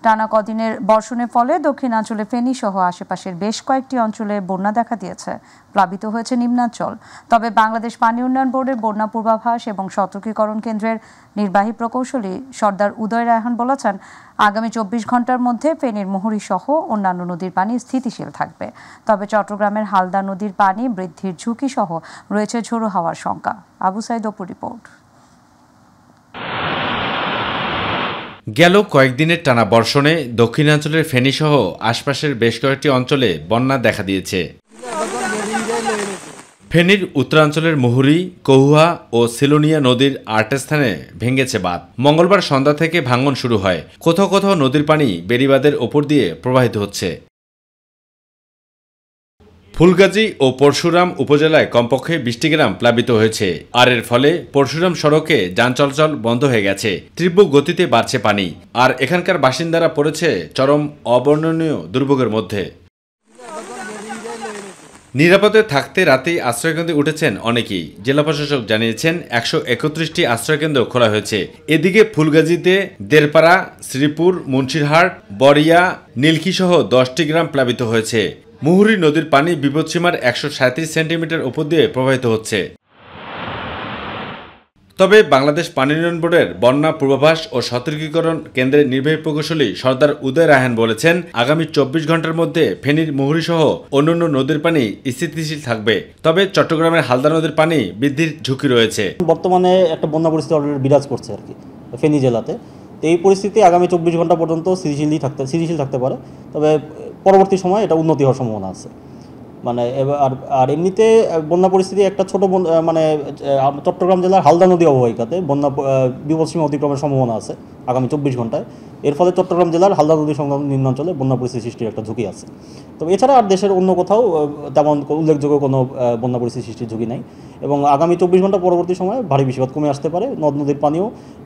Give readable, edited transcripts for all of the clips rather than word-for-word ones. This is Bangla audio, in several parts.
টানা কদিনের বর্ষণের ফলে দক্ষিণাঞ্চলে ফেনী সহ আশেপাশের বেশ কয়েকটি অঞ্চলে বন্যা দেখা দিয়েছে। প্লাবিত হয়েছে নিম্নাঞ্চল। তবে বাংলাদেশ পানি উন্নয়ন বোর্ডের বন্যা পূর্বাভাস এবং সতর্কীকরণ কেন্দ্রের নির্বাহী প্রকৌশলী সর্দার উদয় রায়হান বলেছেন, আগামী 24 ঘন্টার মধ্যে ফেনীর মুহুরী সহ অন্যান্য নদীর পানি স্থিতিশীল থাকবে। তবে চট্টগ্রামের হালদা নদীর পানি বৃদ্ধির ঝুঁকি সহ রয়েছে ঝোড়ো হাওয়ার শঙ্কা। আবু সাইদ অপু রিপোর্ট। গেল কয়েকদিনের টানা বর্ষণে দক্ষিণাঞ্চলের ফেনী সহ আশপাশের বেশ কয়েকটি অঞ্চলে বন্যা দেখা দিয়েছে। ফেনীর উত্তরাঞ্চলের মুহুরী, কহুয়া ও সিলোনিয়া নদীর 8 স্থানে ভেঙেছে বাঁধ। মঙ্গলবার সন্ধ্যা থেকে ভাঙন শুরু হয়। কোথাও কোথাও নদীর পানি বেড়িবাঁধের ওপর দিয়ে প্রবাহিত হচ্ছে। ফুলগাজী ও পরশুরাম উপজেলায় কমপক্ষে 20টি গ্রাম প্লাবিত হয়েছে। আর এর ফলে পরশুরাম সড়কে যান চলাচল বন্ধ হয়ে গেছে। তীব্র গতিতে বাড়ছে পানি। আর এখানকার বাসিন্দারা পড়েছে চরম অবর্ণনীয় দুর্ভোগের মধ্যে। নিরাপদে থাকতে রাতেই আশ্রয়কেন্দ্রে উঠেছেন অনেকেই। জেলা প্রশাসক জানিয়েছেন 131টি আশ্রয়কেন্দ্র খোলা হয়েছে। এদিকে ফুলগাজীতে দেরপাড়া, শ্রীপুর, মুন্সিরহাট, বরিয়া, নীলক্ষী সহ 10টি গ্রাম প্লাবিত হয়েছে। মুহুরী নদীর পানি বিপদসীমার 137 সেন্টিমিটার উপর দিয়ে প্রবাহিত হচ্ছে। তবে বাংলাদেশ পানি উন্নয়ন বোর্ডের বন্যা পূর্বাভাস ও সতর্কীকরণ কেন্দ্রের নির্বাহী প্রকৌশলী সর্দার উদয় রায়হান বলেছেন, আগামী 24 ঘন্টার মধ্যে ফেনীর মুহুরী সহ অন্যান্য নদীর পানি স্থিতিশীল থাকবে। তবে চট্টগ্রামের হালদা নদীর পানি বৃদ্ধির ঝুঁকি রয়েছে। বর্তমানে একটা বন্যা পরিস্থিতি অলরেডি বিরাজ করছে আর কি ফেনী জেলাতে। তো এই পরিস্থিতি আগামী 24 ঘন্টা পর্যন্ত স্থিতিশীল থাকতে পারে। তবে পরবর্তী সময়ে এটা উন্নতি হওয়ার সম্ভাবনা আছে। মানে আর এমনিতে বন্যা পরিস্থিতি একটা ছোট মানে চট্টগ্রাম জেলার হালদা নদী অববাহিকাতে বন্যা বিপদসীমা অতিক্রমের সম্ভাবনা আছে আগামী 24 ঘন্টায়। এর ফলে চট্টগ্রাম জেলার হালদা নদী সংলগ্ন নিম্নাঞ্চলে বন্যা পরিস্থিতি সৃষ্টির একটা ঝুঁকি আছে। তবে এছাড়া আর দেশের অন্য কোথাও তেমন উল্লেখযোগ্য কোনো বন্যা পরিস্থিতি সৃষ্টির ঝুঁকি নেই। এবং আগামী 24 ঘন্টা পরবর্তী সময়ে ভারী বৃষ্টিপাত কমে আসতে পারে। নদ নদীর পানিও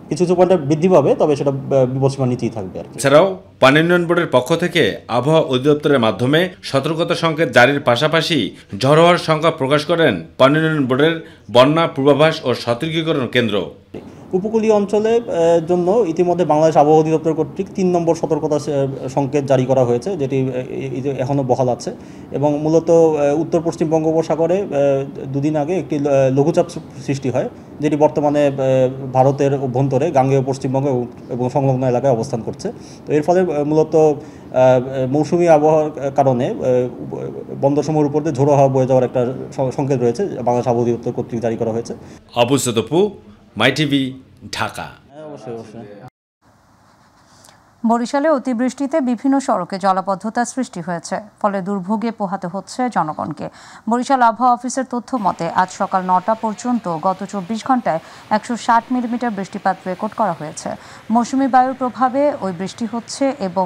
কিছু পয়েন্টে বৃদ্ধি পাবে, তবে সেটা বিপদসীমার নিচেই থাকবে আর কি। এছাড়াও পানি উন্নয়ন বোর্ডের পক্ষ থেকে আবহাওয়া অধিদপ্তরের মাধ্যমে সতর্কতা সংকেত জারির পাশাপাশি ঝড় হওয়ার সংখ্যা প্রকাশ করেন পানি উন্নয়ন বোর্ডের বন্যা পূর্বাভাস ও সতর্কীকরণ কেন্দ্র। উপকূলীয় অঞ্চলের জন্য ইতিমধ্যে বাংলাদেশ আবহাওয়া অধিদপ্তর কর্তৃক 3 নম্বর সতর্কতা সংকেত জারি করা হয়েছে, যেটি এখনও বহাল আছে। এবং মূলত উত্তর পশ্চিম বঙ্গোপসাগরে দুদিন আগে একটি লঘুচাপ সৃষ্টি হয়, যেটি বর্তমানে ভারতের অভ্যন্তরে গাঙ্গেয় পশ্চিমবঙ্গ এবং সংলগ্ন এলাকায় অবস্থান করছে। তো এর ফলে মূলত মৌসুমি আবহাওয়ার কারণে বন্দরসমূহের উপর দিয়ে ঝোড়ো হাওয়া বয়ে যাওয়ার একটা সংকেত রয়েছে, বাংলাদেশ আবহাওয়া অধিদপ্তর কর্তৃক জারি করা হয়েছে। আবু সাইদ অপু, মাই টিভি, ঢাকা। বরিশালে অতিবৃষ্টিতে বিভিন্ন সড়কে জলাবদ্ধতা সৃষ্টি হয়েছে, ফলে দুর্ভোগে পোহাতে হচ্ছে জনগণকে। বরিশাল আবহাওয়া অফিসের তথ্য মতে আজ সকাল 9টা পর্যন্ত গত 24 ঘন্টায় 160 মিলিমিটার বৃষ্টিপাত রেকর্ড করা হয়েছে। মৌসুমি বায়ুর প্রভাবে ওই বৃষ্টি হচ্ছে এবং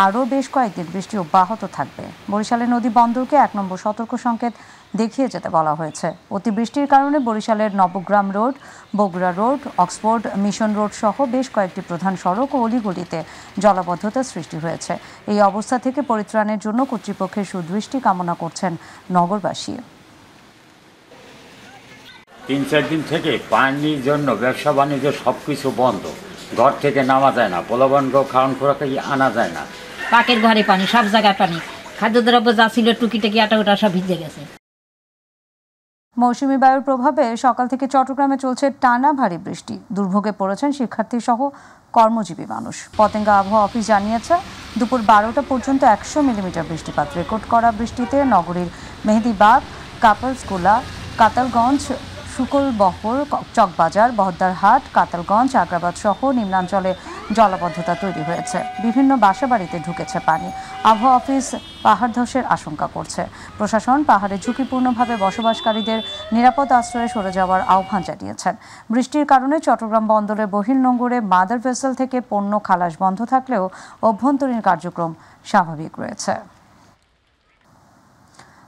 আরও বেশ কয়েকদিন বৃষ্টি অব্যাহত থাকবে। বরিশালের নদী বন্দরকে 1 নম্বর সতর্ক সংকেত দেখিয়ে যেতে বলা হয়েছে। অতিবৃষ্টির কারণে বরিশালের Nabagram road, Bogura road, Oxford mission road সহ বেশ কয়েকটি প্রধান সড়ক ও অলিগলিতে জলাবদ্ধতার সৃষ্টি হয়েছে। এই অবস্থা থেকে পরিত্রাণের জন্য কর্তৃপক্ষের সুদৃষ্টি কামনা করছেন নগরবাসী। 3-4 দিন থেকে পানির জন্য ব্যবসা বাণিজ্য সবকিছু বন্ধ। ঘর থেকে নামা যায় না, পোলাবানকে খাওয়ান খোরাক আনা যায় না। পাকের ঘরে পানি, সব জায়গায় পানি। খাদ্যদ্রব্য যা ছিল টুকিটাকি আটা ওটা সব ভিজে গেছে। মৌসুমি বায়ুর প্রভাবে সকাল থেকে চট্টগ্রামে চলছে টানা ভারী বৃষ্টি। দুর্ভোগে পড়েছেন শিক্ষার্থী সহ কর্মজীবী মানুষ। পতেঙ্গা আবহাওয়া অফিস জানিয়েছে, দুপুর 12টা পর্যন্ত 100 মিলিমিটার বৃষ্টিপাত রেকর্ড করা বৃষ্টিতে নগরীর মেহেদীবাগ, কাপালসকুলা, কাতালগঞ্জ, শুকলবহর, চকবাজার, বহদ্দারহাট, কাতালগঞ্জ, আগ্রাবাদ সহ নিম্নাঞ্চলে জলাবদ্ধতা তৈরি হয়েছে। বিভিন্ন বাসাবাড়িতে ঢুকেছে পানি। আবহাওয়া অফিস পাহাড় ধসের আশঙ্কা করছে। প্রশাসন পাহাড়ে ঝুঁকিপূর্ণভাবে বসবাসকারীদের নিরাপদ আশ্রয়ে সরে যাওয়ার আহ্বান জানিয়েছেন। বৃষ্টির কারণে চট্টগ্রাম বন্দরের বহির্নোঙরে মাদার ভেসেল থেকে পণ্য খালাস বন্ধ থাকলেও অভ্যন্তরীণ কার্যক্রম স্বাভাবিক রয়েছে।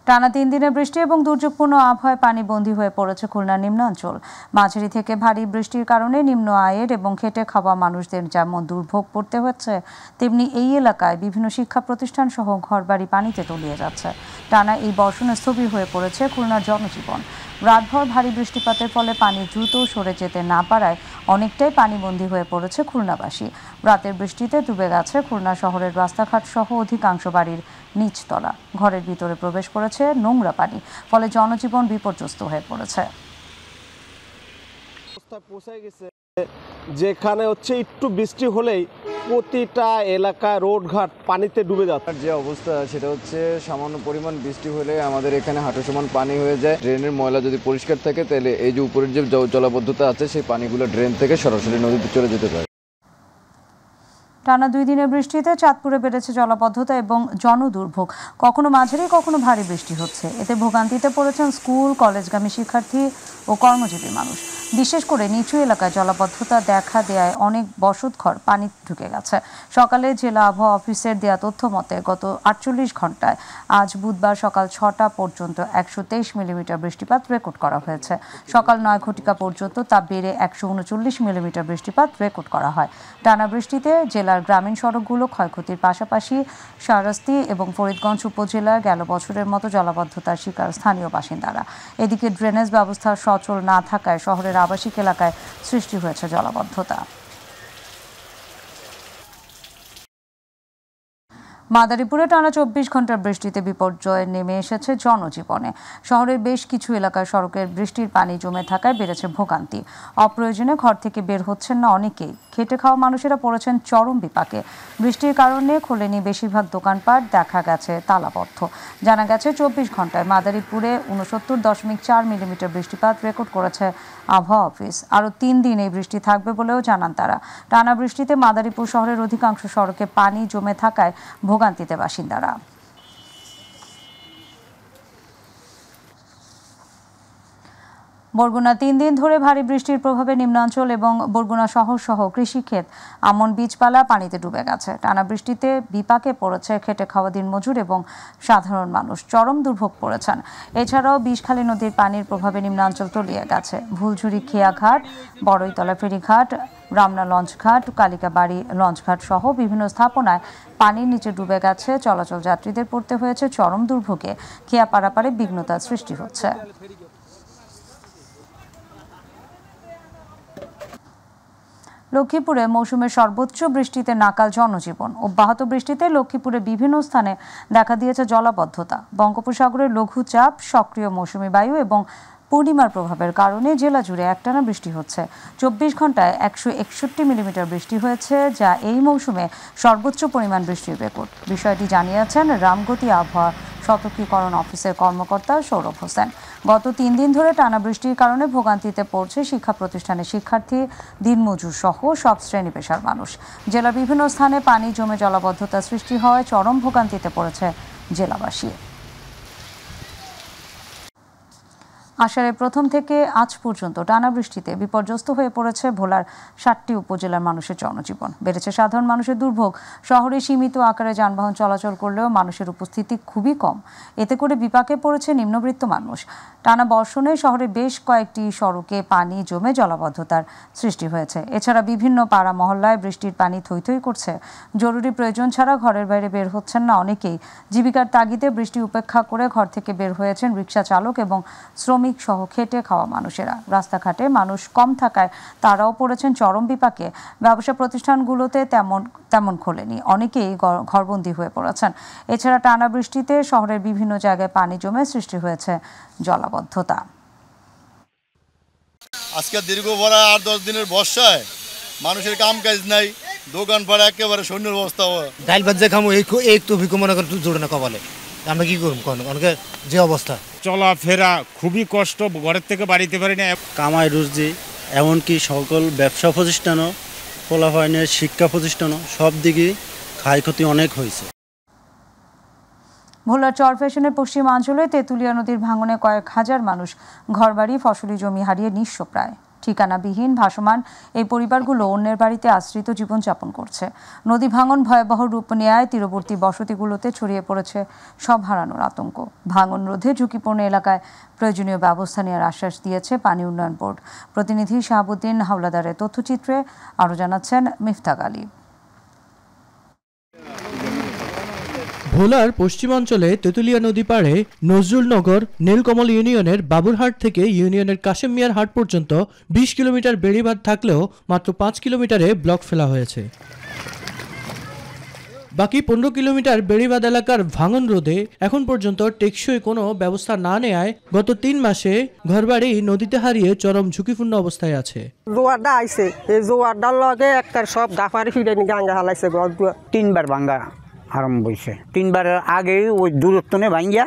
টানা 3 দিনের বৃষ্টি এবং দুর্যোগপূর্ণ আবহাওয়ায় পানিবন্দী হয়ে পড়েছে খুলনার নিম্নাঞ্চল। মাঝারি থেকে ভারী বৃষ্টির কারণে নিম্ন আয়ের এবং খেটে খাওয়া মানুষদের যেমন দুর্ভোগ পড়তে হচ্ছে, তেমনি এই এলাকায় বিভিন্ন শিক্ষা প্রতিষ্ঠান সহ ঘরবাড়ি পানিতে তলিয়ে যাচ্ছে। টানা এই বর্ষণে স্থবির হয়ে পড়েছে খুলনার জনজীবন। রাতভর ভারী বৃষ্টিপাতের ফলে পানি দ্রুত সরে যেতে না পারায় অনেকটাই পানিবন্দী হয়ে পড়েছে খুলনাবাসী। রাতের বৃষ্টিতে ডুবে গেছে খুলনা শহরের রাস্তাঘাট সহ অধিকাংশ বাড়ির নিচতলা। ঘরের ভিতরে প্রবেশ করেছে নোংরা পানি, ফলে জনজীবন বিপর্যস্ত হয়ে পড়েছে। যেখানে একটু বৃষ্টি হলেই প্রতিটা এলাকা রোডঘাট পানিতে ডুবে যাচ্ছে। যে অবস্থা সেটা হচ্ছে সামান্য পরিমাণ বৃষ্টি হলে আমাদের এখানে হাঁটু সমান পানি হয়ে যায়। ড্রেনের ময়লা যদি পরিষ্কার থাকে তাহলে এই যে উপরের যে জলাবদ্ধতা আছে সেই পানিগুলো ড্রেন থেকে সরাসরি নদীতে চলে যেতে পারে। টানা 2 দিনের বৃষ্টিতে চাঁদপুরে বেড়েছে জলাবদ্ধতা এবং জনদুর্ভোগ। কখনো মাঝারি কখনো ভারী বৃষ্টি হচ্ছে। এতে ভোগান্তিতে পড়েছেন স্কুল কলেজগামী শিক্ষার্থী ও কর্মজীবী মানুষ। বিশেষ করে নিচু এলাকায় জলাবদ্ধতা দেখা দেয়ায় অনেক বসতঘর পানি ঢুকে গেছে। সকালে জেলা আবহাওয়া অফিসের দেয়া তথ্য মতে গত 48 ঘন্টায় আজ বুধবার সকাল 6টা পর্যন্ত 123 মিলিমিটার বৃষ্টিপাত রেকর্ড করা হয়েছে। সকাল 9 ঘটিকা পর্যন্ত তা বেড়ে 139 মিলিমিটার বৃষ্টিপাত রেকর্ড করা হয়। টানা বৃষ্টিতে জেলার গ্রামীণ সড়কগুলো ক্ষয়ক্ষতির পাশাপাশি শাহরাস্তি এবং ফরিদগঞ্জ উপজেলার গেল বছরের মতো জলাবদ্ধতার শিকার স্থানীয় বাসিন্দারা। এদিকে ড্রেনেজ ব্যবস্থা সচল না থাকায় শহরের আবাসিক এলাকায় সৃষ্টি হয়েছে জলাবদ্ধতা। মাদারীপুরে টানা 24 ঘন্টার বৃষ্টিতে বিপর্যয় নেমে এসেছে জনজীবনে। শহরের বেশ কিছু এলাকায় সড়কের বৃষ্টির পানি জমে থাকায় বেড়েছে ভোগান্তি। অপ্রয়োজনে ঘর থেকে বের হচ্ছেন না অনেকেই। খেটে খাওয়া মানুষেরা পড়েছেন চরম বিপাকে। বৃষ্টির কারণে খোলেনি বেশিরভাগ দোকানপাট, দেখা গেছে তালাবদ্ধ। জানা গেছে 24 ঘন্টায় মাদারীপুরে 69.4 মিলিমিটার বৃষ্টিপাত রেকর্ড করেছে আবহাওয়া অফিস। আরও 3 দিন এই বৃষ্টি থাকবে বলেও জানান তারা। টানা বৃষ্টিতে মাদারীপুর শহরের অধিকাংশ সড়কে পানি জমে থাকায় ভোগান্তিতে বাসিন্দারা। বরগুনা 3 দিন ধরে ভারী বৃষ্টির প্রভাবে নিম্নাঞ্চল এবং বরগুনা শহর সহ কৃষিক্ষেত, আমন বীজপালা পানিতে ডুবে গেছে। টানা বৃষ্টিতে বিপাকে পড়েছে খেটে খাওয়া দিনমজুর এবং সাধারণ মানুষ। চরম দুর্ভোগ পড়েছেন। এছাড়াও বিষখালী নদীর পানির প্রভাবে নিম্নাঞ্চল তলিয়ে গেছে। ভুলঝুরি খেয়াঘাট, বড়ইতলা ফেরিঘাট, রামনা লঞ্চঘাট, কালিকাবাড়ি লঞ্চঘাট সহ বিভিন্ন স্থাপনায় পানির নিচে ডুবে গেছে। চলাচল যাত্রীদের পড়তে হয়েছে চরম দুর্ভোগে। খেয়া পারাপারে বিঘ্নতার সৃষ্টি হচ্ছে। লক্ষ্মীপুরে মৌসুমের সর্বোচ্চ বৃষ্টিতে নাকাল জনজীবন। অব্যাহত বৃষ্টিতে লক্ষ্মীপুরে বিভিন্ন স্থানে দেখা দিয়েছে জলাবদ্ধতা। বঙ্গোপসাগরের লঘুচাপ, সক্রিয় মৌসুমী বায়ু এবং পূর্ণিমার প্রভাবের কারণে জেলা জুড়ে একটানা বৃষ্টি হচ্ছে। 24 ঘন্টায় 161 মিলিমিটার বৃষ্টি হয়েছে, যা এই মৌসুমে সর্বোচ্চ পরিমাণ বৃষ্টির রেকর্ড। বিষয়টি জানিয়েছেন রামগতি আবহাওয়া সতর্কীকরণ অফিসের কর্মকর্তা সৌরভ হোসেন। গত 3 দিন ধরে টানা বৃষ্টির কারণে ভোগান্তিতে পড়ছে শিক্ষা প্রতিষ্ঠানের শিক্ষার্থী, দিনমজুর সহ সব শ্রেণী পেশার মানুষ। জেলার বিভিন্ন স্থানে পানি জমে জলাবদ্ধতা সৃষ্টি হওয়ায় চরম ভোগান্তিতে পড়েছে জেলাবাসী। আষাঢ়ের প্রথম থেকে আজ পর্যন্ত টানা বৃষ্টিতে বিপর্যস্ত হয়ে পড়েছে ভোলার 7টি উপজেলার মানুষের জনজীবন। বেড়েছে সাধারণ মানুষের দুর্ভোগ। শহরে সীমিত আকারে যানবাহন চলাচল করলেও মানুষের উপস্থিতি খুবই কম। এতে করে বিপাকে পড়েছে নিম্নবিত্ত মানুষ। টানা বর্ষণে শহরে বেশ কয়েকটি সড়কে পানি জমে জলাবদ্ধতার সৃষ্টি হয়েছে। এছাড়া বিভিন্ন পাড়া মহল্লায় বৃষ্টির পানি থই থই করছে। জরুরি প্রয়োজন ছাড়া ঘরের বাইরে বের হচ্ছেন না অনেকেই। জীবিকার তাগিদে বৃষ্টি উপেক্ষা করে ঘর থেকে বের হয়েছেন রিকশা চালক এবং শ্রমিক সহ খেটে খাওয়া মানুষেরা। রাস্তাঘাটে মানুষ কম থাকায় তারাও পড়েছেন চরম বিপাকে। ব্যবসা প্রতিষ্ঠানগুলোতে তেমন খোলেনি। অনেকেই ঘরবন্দি হয়ে পড়েছেন। এছাড়া টানা বৃষ্টিতে শহরের বিভিন্ন জায়গায় পানি জমে সৃষ্টি হয়েছে জলাবদ্ধতা। আজকে দীর্ঘ ভরা 8-10 দিনের বর্ষায় মানুষের কাম কাজ নাই, দোকান পাড়া একেবারে শূন্যের অবস্থা। ডাইল ভাত যে খামো এই তো ভিকো মনে করে জোরে না কপালে, আমরা কি করব? অনেকে যে অবস্থা, চলাফেরা খুবই কষ্ট, ঘরের থেকে বাড়িতে পারি না। কামাই রুজি, এমনকি সকল ব্যবসা প্রতিষ্ঠানও, ফলাফলের শিক্ষা প্রতিষ্ঠানও সব দিকে ক্ষয়ক্ষতি অনেক হয়েছে। ভোলার চরফ্যাশনের পশ্চিমাঞ্চলে তেঁতুলিয়া নদীর ভাঙনে কয়েক হাজার মানুষ ঘরবাড়ি, ফসলি জমি হারিয়ে নিঃস্ব প্রায়। ঠিকানাবিহীন ভাসমান এই পরিবারগুলো অন্যের বাড়িতে আশ্রিত জীবনযাপন করছে। নদী ভাঙন ভয়াবহ রূপ নেয় তীরবর্তী বসতিগুলোতে ছড়িয়ে পড়েছে সব হারানোর আতঙ্ক। ভাঙন রোধে ঝুঁকিপূর্ণ এলাকায় প্রয়োজনীয় ব্যবস্থা নেওয়ার আশ্বাস দিয়েছে পানি উন্নয়ন বোর্ড। প্রতিনিধি শাহাবুদ্দিন হাওলাদারের তথ্যচিত্রে আরও জানাচ্ছেন মিফতাক আলী। ভোলার পশ্চিমাঞ্চলে তেঁতুলিয়া নদী পাড়ে নজরুলনগর নীলকমল ইউনিয়নের বাবুরহাট থেকে ইউনিয়নের কাশেম মিয়ার হাট পর্যন্ত ২০ কিলোমিটার বেড়িবাঁধ থাকলেও মাত্র ৫ কিলোমিটারে ব্লক ফেলা হয়েছে। বাকি ১৫ কিলোমিটার বেড়িবাঁধ এলাকার ভাঙন রোধে এখন পর্যন্ত টেকসই কোনো ব্যবস্থা না নেয়ায় গত ৩ মাসে ঘরবাড়ি নদীতে হারিয়ে চরম ঝুঁকিপূর্ণ অবস্থায় আছে। জোয়ারটা আইছে, এই জোয়ারটার লগে একটা সব গাফারি ফিরে গাঙ্গা হালাইছে। ঘর ৩বার ভাঙ্গা আরম্ভ হয়েছে, ৩বারের আগেই ওই দূরত্ব নে ভাঙ্গিয়া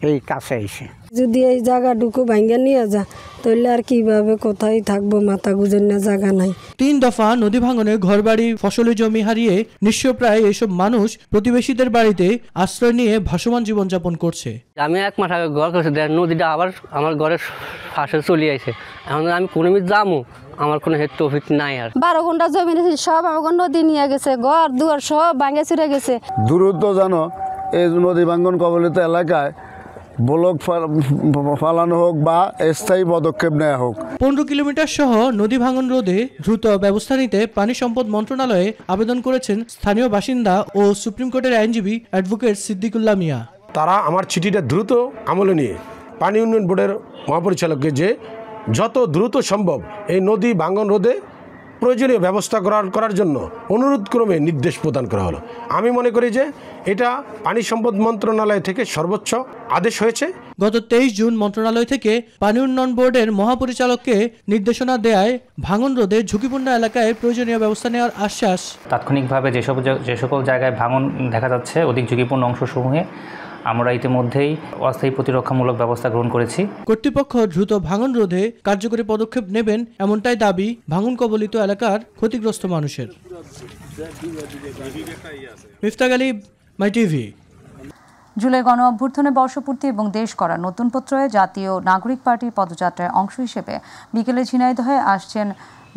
এই কাছে আইছে। যদি এই জায়গাটুকু ভাঙ্গা নিয়ে যা তাহলে আর কিভাবে কোথায় থাকবো, মাথা গুজের না জায়গা নাই। ৩ দফা নদী ভাঙনে ঘরবাড়ি ফসলি জমি হারিয়ে নিঃস্বপ্রায় এসব মানুষ প্রতিবেশীদের বাড়িতে আশ্রয় নিয়ে ভাসমান জীবনযাপন করছে। আমি ১ মাস আগে ঘর করছি, নদীটা আবার আমার ঘরের পাশে চলে আইছে। এখন আমি কোনো যাবো, আমার কোনো তৌফিক নাই। আর ১২ ঘন্টা জমি সব আমার নদী নিয়ে গেছে, ঘর দুয়ার সব ভাঙে চুরে গেছে। দ্রুত জানো এই নদী ভাঙন কবলিত এলাকায় ব্লক ফালানো হোক বা স্থায়ী পদক্ষেপ নেওয়া হোক। ১৫ কিলোমিটার সহ নদী ভাঙন রোধে দ্রুত ব্যবস্থা নিতে পানি সম্পদ মন্ত্রণালয়ে আবেদন করেছেন স্থানীয় বাসিন্দা ও সুপ্রিম কোর্টের আইনজীবী অ্যাডভোকেট সিদ্দিকুল্লাহ মিয়া। তারা আমার চিঠিটা দ্রুত আমলে নিয়ে পানি উন্নয়ন বোর্ডের মহাপরিচালককে যে যত দ্রুত সম্ভব এই নদী ভাঙন রোধে প্রয়োজনীয় ব্যবস্থা করার জন্য অনুরোধ ক্রমে নির্দেশ প্রদান করা হলো। আমি মনে করি যে এটা পানি সম্পদ মন্ত্রণালয় থেকে সর্বোচ্চ আদেশ হয়েছে। গত ২৩ জুন মন্ত্রণালয় থেকে পানি উন্নয়ন বোর্ডের মহাপরিচালককে নির্দেশনা দেয় ভাঙন রোধে ঝুঁকিপূর্ণ এলাকায় প্রয়োজনীয় ব্যবস্থা নেওয়ার আশ্বাস। তাৎক্ষণিকভাবে যে সকল জায়গায় ভাঙন দেখা যাচ্ছে অধিক ঝুঁকিপূর্ণ অংশসমূহে আমরা ইতিমধ্যেই অস্থায়ী প্রতিরক্ষামূলক ব্যবস্থা গ্রহণ করেছি। কর্তৃপক্ষ দ্রুত ভাঙন রোধে কার্যকরী পদক্ষেপ নেবেন এমনটাই দাবি ভাঙন কবলিত এলাকার ক্ষতিগ্রস্ত মানুষের। মিফতাক আলী, মাই টিভি। জুলাই গণ অভ্যুত্থানে বর্ষপূর্তি এবং দেশ করা নতুন পত্রয়ে জাতীয় নাগরিক পার্টির পদযাত্রার অংশ হিসেবে বিকেলে ঝিনাইদহে আসছেন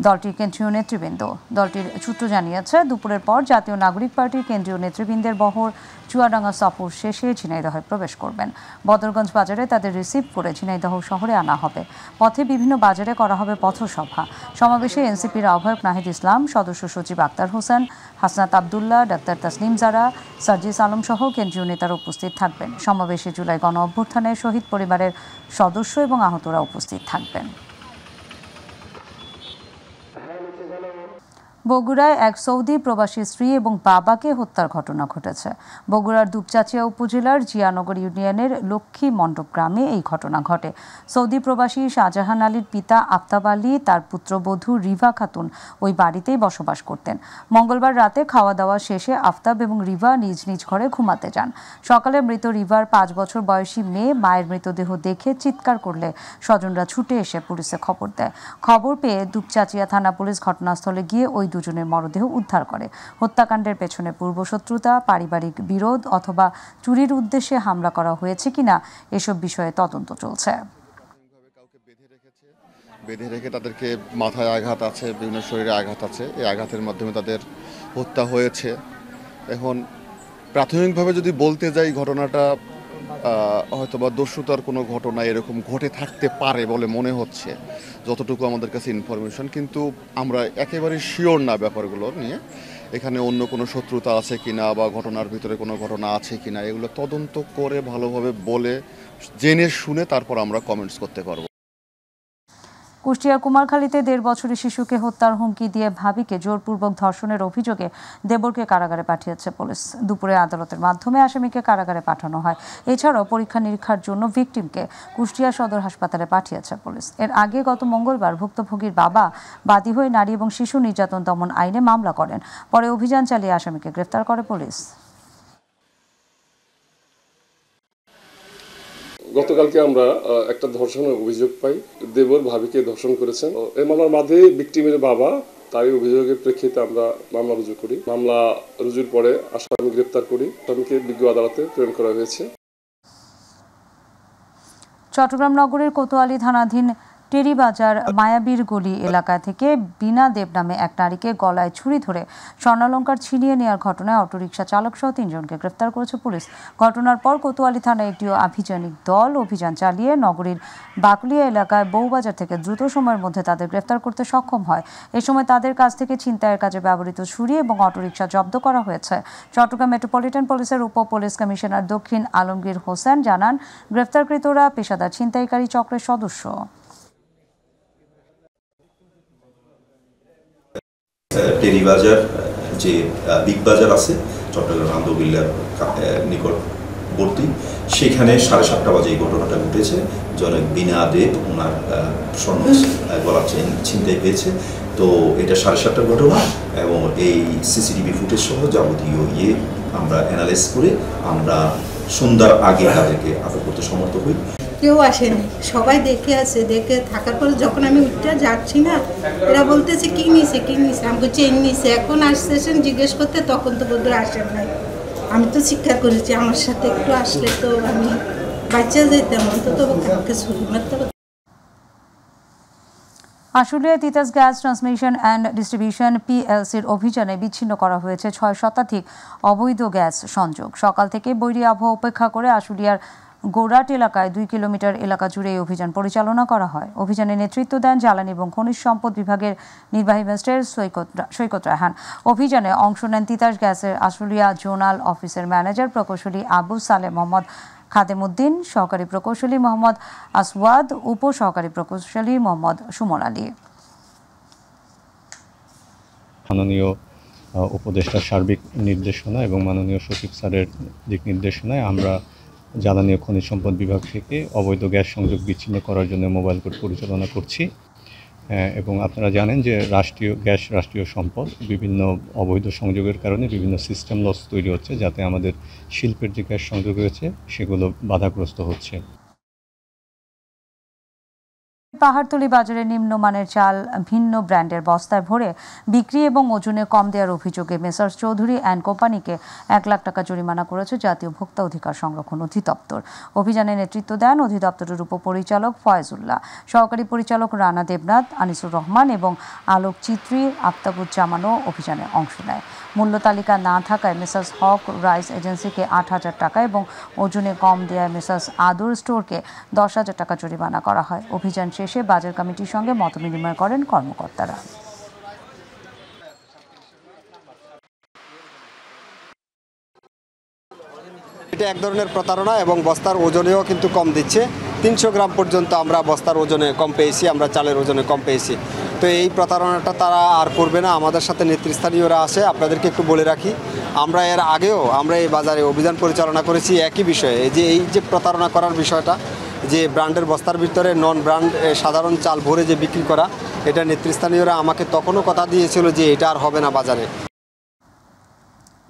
দলটির কেন্দ্রীয় নেতৃবৃন্দ। দলটির সূত্র জানিয়েছে, দুপুরের পর জাতীয় নাগরিক পার্টির কেন্দ্রীয় নেতৃবৃন্দের বহর চুয়াডাঙ্গা সফর শেষে ঝিনাইদহে প্রবেশ করবেন। বদরগঞ্জ বাজারে তাদের রিসিভ করে ঝিনাইদহ শহরে আনা হবে। পথে বিভিন্ন বাজারে করা হবে পথসভা। সমাবেশে এনসিপির আহ্বায়ক নাহিদ ইসলাম, সদস্য সচিব আক্তার হোসেন, হাসনাত আবদুল্লাহ, ডাক্তার তাসনিম জারা, সার্জিস আলম সহ কেন্দ্রীয় নেতারা উপস্থিত থাকবেন। সমাবেশে জুলাই গণ অভ্যুত্থানে শহীদ পরিবারের সদস্য এবং আহতরা উপস্থিত থাকবেন। বগুড়ায় এক সৌদি প্রবাসী স্ত্রী এবং বাবাকে হত্যার ঘটনা ঘটেছে। বগুড়ার দুপচাচিয়া উপজেলার জিয়ানগর ইউনিয়নের লক্ষ্মী মণ্ডপ গ্রামে এই ঘটনা ঘটে। সৌদি প্রবাসী শাহজাহান আলীর পিতা আফতাব আলী তার পুত্রবধূ রিভা খাতুন ওই বাড়িতেই বসবাস করতেন। মঙ্গলবার রাতে খাওয়া দাওয়া শেষে আফতাব এবং রিভা নিজ নিজ ঘরে ঘুমাতে যান। সকালে মৃত রিভার ৫ বছর বয়সী মেয়ে মায়ের মৃতদেহ দেখে চিৎকার করলে স্বজনরা ছুটে এসে পুলিশে খবর দেয়। খবর পেয়ে দুপচাচিয়া থানা পুলিশ ঘটনাস্থলে গিয়ে ওই দুজনের মরদেহ উদ্ধার করে। হত্যাকাণ্ডের পেছনে পূর্বশত্রুতা, পারিবারিক বিরোধ অথবা চুরির উদ্দেশ্যে হামলা করা হয়েছে কিনা এসব বিষয়ে তদন্ত চলছে। বেঁধে রেখে তাদেরকে মাথায় আঘাত আছে, বিভিন্ন শরীরে আঘাত আছে, এই আঘাতের মাধ্যমে তাদের হত্যা হয়েছে। এখন প্রাথমিকভাবে যদি বলতে যাই ঘটনাটা হয়তোবা দস্যুতার কোনো ঘটনা এরকম ঘটে থাকতে পারে বলে মনে হচ্ছে, যতটুকু আমাদের কাছে ইনফরমেশন, কিন্তু আমরা একেবারে শিওর না ব্যাপারগুলো নিয়ে। এখানে অন্য কোনো শত্রুতা আছে কিনা বা ঘটনার ভিতরে কোনো ঘটনা আছে কিনা এগুলো তদন্ত করে ভালোভাবে বলে জেনে শুনে তারপর আমরা কমেন্টস করতে পারবো। কুষ্টিয়ার কুমারখালীতে ১.৫ বছরের শিশুকে হত্যার হুমকি দিয়ে ভাবিকে জোরপূর্বক ধর্ষণের অভিযোগে দেবরকে কারাগারে পাঠিয়েছে পুলিশ। দুপুরে আদালতের মাধ্যমে আসামিকে কারাগারে পাঠানো হয়। এছাড়াও পরীক্ষা নিরীক্ষার জন্য ভিকটিমকে কুষ্টিয়া সদর হাসপাতালে পাঠিয়েছে পুলিশ। এর আগে গত মঙ্গলবার ভুক্তভোগীর বাবা বাদী হয়ে নারী এবং শিশু নির্যাতন দমন আইনে মামলা করেন। পরে অভিযান চালিয়ে আসামিকে গ্রেফতার করে পুলিশ। গতকালকে আমরা একটা ধর্ষণের অভিযোগ পাই, দেবর ভাবিকে ধর্ষণ করেছেন। এই মামলার মাঝে ভিকটিমের বাবা তারই অভিযোগের প্রেক্ষিতে আমরা মামলা রুজু করি। মামলা রুজুর পরে আসামি গ্রেপ্তার করি। আসামিকে বিজ্ঞ আদালতে প্রেরণ করা হয়েছে। চট্টগ্রাম নগরের কোতোয়ালি থানাধীন টেরিবাজার মায়াবীর গলি এলাকা থেকে বিনা দেব নামে এক নারীকে গলায় ছুরি ধরে স্বর্ণালংকার ছিনিয়ে নেওয়ার ঘটনায় অটোরিকশা চালক সহ 3 জনকে গ্রেফতার করেছে পুলিশ। ঘটনার পর কোতোয়ালি থানায় একটি আভিযানিক দল অভিযান চালিয়ে নগরীর বাকলিয়া এলাকায় বউবাজার থেকে দ্রুত সময়ের মধ্যে তাদের গ্রেফতার করতে সক্ষম হয়। এ সময় তাদের কাছ থেকে ছিনতাইয়ের কাজে ব্যবহৃত ছুরি এবং অটোরিকশা জব্দ করা হয়েছে। চট্টগ্রাম মেট্রোপলিটন পুলিশের উপ পুলিশ কমিশনার দক্ষিণ আলমগীর হোসেন জানান, গ্রেফতারকৃতরা পেশাদার ছিনতাইকারী চক্রের সদস্য। টেরিবাজার যে বিগ বাজার আছে চট্টগ্রাম আন্দরবিল্লার নিকটবর্তী, সেখানে 7:30 বাজে এই ঘটনাটা ঘটেছে। জনক বিনা দেব ওনার স্বর্ণ গলার চেইন ছিনতাই পেয়েছে। তো এটা 7:30টার ঘটনা এবং এই সিসিটিভি ফুটেজ সহ যাবতীয় আমরা অ্যানালাইজ করে আমরা সন্ধ্যার আগে তাদেরকে আটক করতে সমর্থ হই। কেউ আসেনি, সবাই দেখে আছে। দেখে থাকার পরে যখন আমি উঠতে যাচ্ছি না, এরা বলতেছে কি নিছে আমাকে চেন নিছে। এখন আসতেছেন জিজ্ঞেস করতে, তখন তো বোধ আসেন নাই। আমি তো স্বীকার করেছি, আমার সাথে একটু আসলে তো আমি বাচ্চা যেতাম, অন্তত কাউকে ছুরি মারতে। আশুলিয়ায় Titas gas transmission and distribution PLCর অভিযানে বিচ্ছিন্ন করা হয়েছে 6 শতাধিক অবৈধ গ্যাস সংযোগ। সকাল থেকে বৈরী আবহাওয়া উপেক্ষা করে আশুলিয়ার গোড়াট এলাকায় 2 কিলোমিটার এলাকা জুড়ে এই অভিযান পরিচালনা করা হয়। অভিযানে নেতৃত্ব দেন জ্বালানি এবং খনিজ সম্পদ বিভাগের নির্বাহী ম্যাজিস্ট্রেট সৈকত রায়হান। অভিযানে অংশ নেন তিতাস গ্যাসের আশুলিয়া জোনাল অফিসের ম্যানেজার প্রকৌশলী আবু সালে মোহাম্মদ খাদেমউদ্দিন, সহকারী প্রকৌশলী মোহাম্মদ আসওয়াদ, উপ সহকারী প্রকৌশলী মোহাম্মদ সুমন আলী। মাননীয় উপদেষ্টার সার্বিক নির্দেশনা এবং মাননীয় সচিব স্যারের দিক নির্দেশনায় আমরা জ্বালানি ও খনিজ সম্পদ বিভাগ থেকে অবৈধ গ্যাস সংযোগ বিচ্ছিন্ন করার জন্য মোবাইল কোর্ট পরিচালনা করছি। এবং আপনারা জানেন যে রাষ্ট্রীয় সম্পদ, বিভিন্ন অবৈধ সংযোগের কারণে বিভিন্ন সিস্টেম লস তৈরি হচ্ছে, যাতে আমাদের শিল্পের যে গ্যাস সংযোগ রয়েছে সেগুলো বাধাগ্রস্ত হচ্ছে। পাহাড়তলী বাজারে নিম্নমানের চাল ভিন্ন ব্র্যান্ডের বস্তায় ভরে বিক্রি এবং ওজনে কম দেওয়ার অভিযোগে মেসার্স চৌধুরী অ্যান্ড কোম্পানিকে 1 লাখ টাকা জরিমানা করেছে জাতীয় ভোক্তা অধিকার সংরক্ষণ অধিদপ্তর। অভিযানে নেতৃত্ব দেন অধিদপ্তরের উপপরিচালক ফয়েজুল্লাহ, সহকারী পরিচালক রানা দেবনাথ, আনিসুর রহমান এবং আলোক চিত্রী আফতাবুজ্জামানও অভিযানে অংশ নেয়। মূল্য তালিকা না থাকায় মেসার্স হক রাইস এজেন্সিকে 8,000 টাকা এবং ওজনে কম দেওয়ায় মেসার্স আদর স্টোরকে 10,000 টাকা জরিমানা করা হয়। অভিযান শেষে বাজার কমিটির সঙ্গে মতবিনিময় করেন কর্মকর্তারা। এটা এক ধরনের প্রতারণা এবং বস্তার ওজনেও কিন্তু কম দিচ্ছে। 300 গ্রাম পর্যন্ত আমরা বস্তার ওজনে কম পেয়েছি, আমরা চালের ওজনে কম পেয়েছি। তো এই প্রতারণাটা তারা আর করবে না। আমাদের সাথে নেতৃস্থানীয়রা আছে। আপনাদেরকে একটু বলে রাখি, আমরা এর আগেও এই বাজারে অভিযান পরিচালনা করেছি একই বিষয়ে, এই যে প্রতারণা করার বিষয়টা, যে ব্র্যান্ডের বস্তার ভিতরে নন ব্র্যান্ড সাধারণ চাল ভরে যে বিক্রি করা, এটা নেতৃস্থানীয়রা আমাকে তখনও কথা দিয়েছিল যে এটা আর হবে না বাজারে।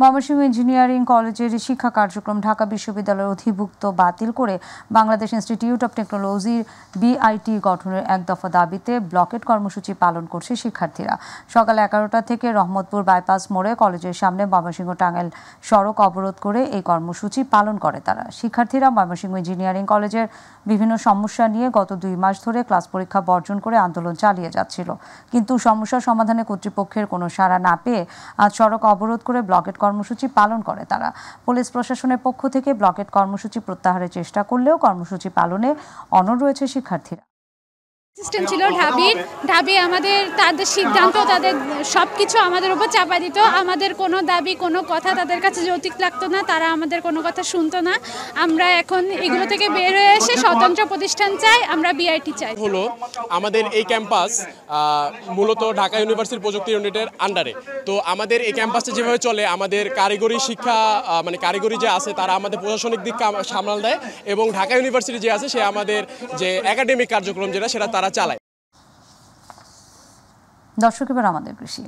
ময়মনসিংহ ইঞ্জিনিয়ারিং কলেজের শিক্ষা কার্যক্রম ঢাকা বিশ্ববিদ্যালয়ের অধিভুক্ত বাতিল করে বাংলাদেশ ইনস্টিটিউট অব টেকনোলজির BIT গঠনের 1 দফা দাবিতে ব্লকেট কর্মসূচি পালন করছে শিক্ষার্থীরা। সকাল 11টা থেকে রহমতপুর বাইপাস মোড়ে কলেজের সামনে ময়মনসিংহ টাঙ্গাইল সড়ক অবরোধ করে এই কর্মসূচি পালন করে তারা। শিক্ষার্থীরা ময়মনসিংহ ইঞ্জিনিয়ারিং কলেজের বিভিন্ন সমস্যা নিয়ে গত 2 মাস ধরে ক্লাস পরীক্ষা বর্জন করে আন্দোলন চালিয়ে যাচ্ছিল, কিন্তু সমস্যা সমাধানে কর্তৃপক্ষের কোনো সাড়া না পেয়ে আজ সড়ক অবরোধ করে ব্লকেট কর্মসূচি পালন করে তারা। পুলিশ প্রশাসনের পক্ষ থেকে ব্লকেট কর্মসূচি প্রত্যাহারের চেষ্টা করলেও কর্মসূচি পালনে অনড় রয়েছে শিক্ষার্থীরা। সিস্টেম ছিল ঢাবি আমাদের তাদের সিদ্ধান্ত, তাদের সব কিছু আমাদের উপর চাপা দিত। আমাদের কোনো দাবি, কোনো কথা তাদের কাছে যৌক্তিক লাগতো না, তারা আমাদের কোনো কথা শুনতো না। আমরা এখন এগুলো থেকে বের হয়ে এসে স্বতন্ত্র প্রতিষ্ঠান চাই, আমরা BIT চাই। হলো আমাদের এই ক্যাম্পাস মূলত ঢাকা ইউনিভার্সিটি প্রযুক্তি ইউনিটের আন্ডারে। তো আমাদের এই ক্যাম্পাসটা যেভাবে চলে, আমাদের কারিগরি শিক্ষা কারিগরি যে আছে তারা আমাদের প্রশাসনিক দিক সামাল দেয়, এবং ঢাকা ইউনিভার্সিটি যে আছে সে আমাদের যে একাডেমিক কার্যক্রম সেটা তারা চালায়। দর্শক, এবার আমাদের কৃষি।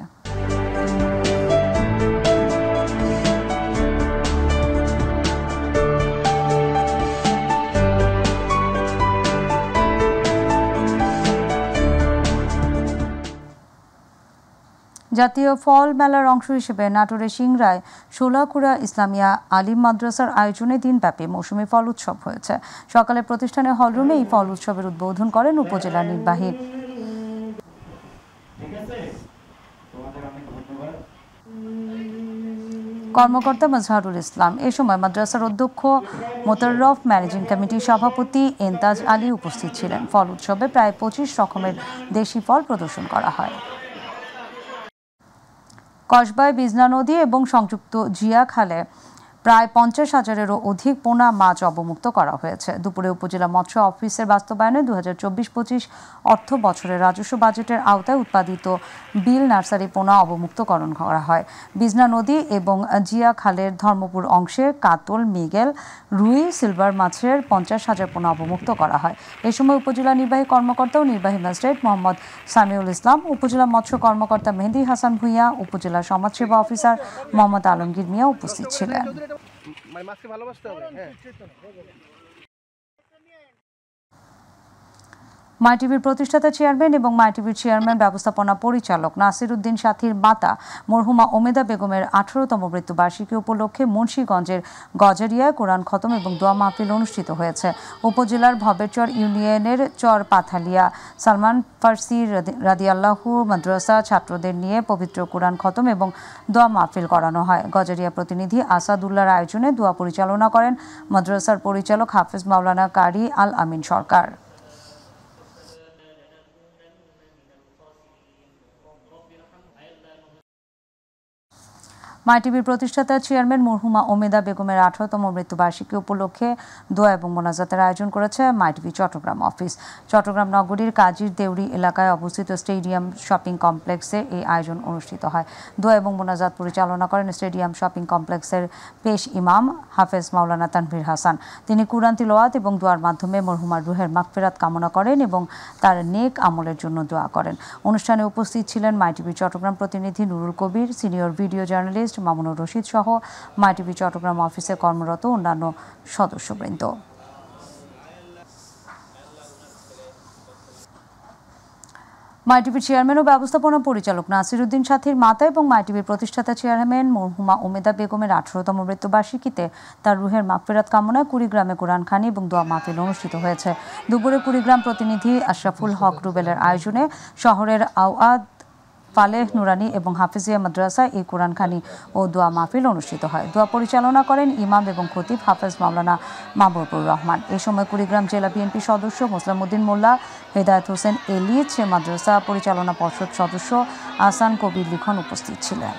জাতীয় ফল মেলার অংশ হিসেবে নাটোরের সিংড়ায় শোলাকুড়া ইসলামিয়া আলিম মাদ্রাসার আয়োজনে দিনব্যাপী মৌসুমী ফল উৎসব হয়েছে। সকালে প্রতিষ্ঠানের হলরুমে এই ফল উৎসবের উদ্বোধন করেন উপজেলা নির্বাহী কর্মকর্তা মাজহারুল ইসলাম। এ সময় মাদ্রাসার অধ্যক্ষ মোতাররফ, ম্যানেজিং কমিটির সভাপতি এন্তাজ আলী উপস্থিত ছিলেন। ফল উৎসবে প্রায় 25 রকমের দেশি ফল প্রদর্শন করা হয়। কসবায় বিজনা নদী এবং সংযুক্ত জিয়া খালে প্রায় 50,000-এরও অধিক পোনা মাছ অবমুক্ত করা হয়েছে। দুপুরে উপজেলা মৎস্য অফিসের বাস্তবায়নে 2024-25 অর্থ বছরের রাজস্ব বাজেটের আওতায় উৎপাদিত বিল নার্সারি পোনা অবমুক্তকরণ করা হয়। বিজনা নদী এবং জিয়া খালের ধর্মপুর অংশে কাতল, মৃগেল, রুই, সিলভার মাছের 50,000 পোনা অবমুক্ত করা হয়। এ সময় উপজেলা নির্বাহী কর্মকর্তা ও নির্বাহী ম্যাজিস্ট্রেট মোহাম্মদ সামিউল ইসলাম, উপজেলা মৎস্য কর্মকর্তা মেহেদী হাসান ভূঁইয়া, উপজেলা সমাজসেবা অফিসার মোহাম্মদ আলমগীর মিয়া উপস্থিত ছিলেন। মাইটিভির প্রতিষ্ঠাতা চেয়ারম্যান এবং মাইটিভির চেয়ারম্যান ব্যবস্থাপনা পরিচালক নাসির উদ্দিন সাথীর মাতা মরহুমা ওমেদা বেগমের 18তম মৃত্যুবার্ষিকী উপলক্ষে মুন্সিগঞ্জের গজারিয়ায় কোরআন খতম এবং দোয়া মাহফিল অনুষ্ঠিত হয়েছে। উপজেলার ভবেরচর ইউনিয়নের চর পাথালিয়া সালমান ফার্সি রাদিয়াল্লাহু মাদ্রাসা ছাত্রদের নিয়ে পবিত্র কোরআন খতম এবং দোয়া মাহফিল করানো হয়। গজারিয়া প্রতিনিধি আসাদুল্লাহর আয়োজনে দোয়া পরিচালনা করেন মাদ্রাসার পরিচালক হাফেজ মাওলানা কারি আল আমিন সরকার। মাইটিভির প্রতিষ্ঠাতা চেয়ারম্যান মরহুমা ওমেদা বেগমের 18তম মৃত্যুবার্ষিকী উপলক্ষে দোয়া এবং মোনাজাতের আয়োজন করেছে মাইটিভি চট্টগ্রাম অফিস। চট্টগ্রাম নগরীর কাজীর দেউরি এলাকায় অবস্থিত স্টেডিয়াম শপিং কমপ্লেক্সে এই আয়োজন অনুষ্ঠিত হয়। দোয়া এবং মোনাজাত পরিচালনা করেন স্টেডিয়াম শপিং কমপ্লেক্সের পেশ ইমাম হাফেজ মাওলানা তানভীর হাসান। তিনি কুরআন তিলাওয়াত এবং দোয়ার মাধ্যমে মরহুমার রুহের মাগফিরাত কামনা করেন এবং তার নেক আমলের জন্য দোয়া করেন। অনুষ্ঠানে উপস্থিত ছিলেন মাইটিভি চট্টগ্রাম প্রতিনিধি Nurul Kabir, senior video journalist Mamunur Rashid সহ মাইটিভি চট্টগ্রাম অফিসে কর্মরত অন্যান্য সদস্যবৃন্দ। মাইটিভির চেয়ারম্যান ও ব্যবস্থাপনা পরিচালক নাসির উদ্দিন সাথীর মাতা এবং মাইটিভির প্রতিষ্ঠাতা চেয়ারম্যান মরহুমা ওমেদা বেগমের 18তম মৃত্যুবার্ষিকীতে তার রুহের মাগফিরাত কামনায় কুড়িগ্রামে কোরআনখানি এবং দোয়া মাহফিল অনুষ্ঠিত হয়েছে। দুপুরে কুড়িগ্রাম প্রতিনিধি আশরাফুল হক রুবেলের আয়োজনে শহরের আওয়াদ ফালেহ নুরানি এবং হাফিজিয়া মাদ্রাসায় এই কোরআনখানি ও দোয়া মাহফিল অনুষ্ঠিত হয়। দোয়া পরিচালনা করেন ইমাম এবং খতিব হাফেজ মাওলানা মাহবুবুর রহমান। এই সময় কুড়িগ্রাম জেলা বিএনপি সদস্য মোসলাম উদ্দিন মোল্লা, হেদায়েত হোসেন এলিচ, মাদ্রাসা পরিচালনা পর্ষদ সদস্য আহসান কবির লিখন উপস্থিত ছিলেন।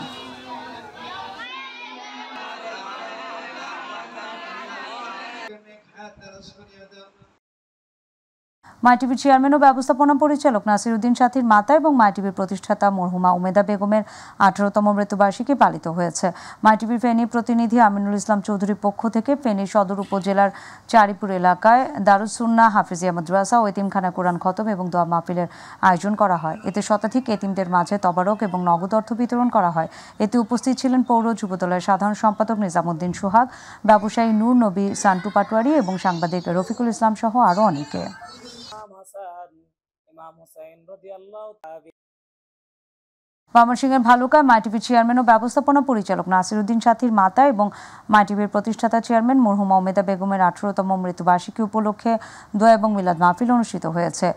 মাইটিভির চেয়ারম্যান ও ব্যবস্থাপনা পরিচালক নাসির উদ্দিন সাথীর মাতা এবং মাইটিভির প্রতিষ্ঠাতা মরহুমা ওমেদা বেগমের 18তম মৃত্যুবার্ষিকী পালিত হয়েছে। মাইটিভির ফেনী প্রতিনিধি আমিনুল ইসলাম চৌধুরীর পক্ষ থেকে ফেনী সদর উপজেলার চারিপুর এলাকায় দারুস সুন্নাহ হাফিজিয়া মাদ্রাসা ও এতিমখানা কোরআন খতম এবং দোয়া মাহফিলের আয়োজন করা হয়। এতে শতাধিক এতিমদের মাঝে তবারক এবং নগদ অর্থ বিতরণ করা হয়। এতে উপস্থিত ছিলেন পৌর যুবদলের সাধারণ সম্পাদক নিজামুদ্দিন সোহাগ, ব্যবসায়ী নূর নবী সান্টু পাটোয়ারি এবং সাংবাদিক রফিকুল ইসলাম সহ আরও অনেকে। ময়মনসিংহের ভালুকায় মাইটিভির চেয়ারম্যান ও ব্যবস্থাপনা পরিচালক নাসির উদ্দিন সাথীর মাতা এবং মাইটিভির প্রতিষ্ঠাতা চেয়ারম্যান মরহুমা ওমেদা বেগমের 18তম মৃত্যুবার্ষিকী উপলক্ষে দোয়া এবং মিলাদ মাহফিল অনুষ্ঠিত হয়েছে।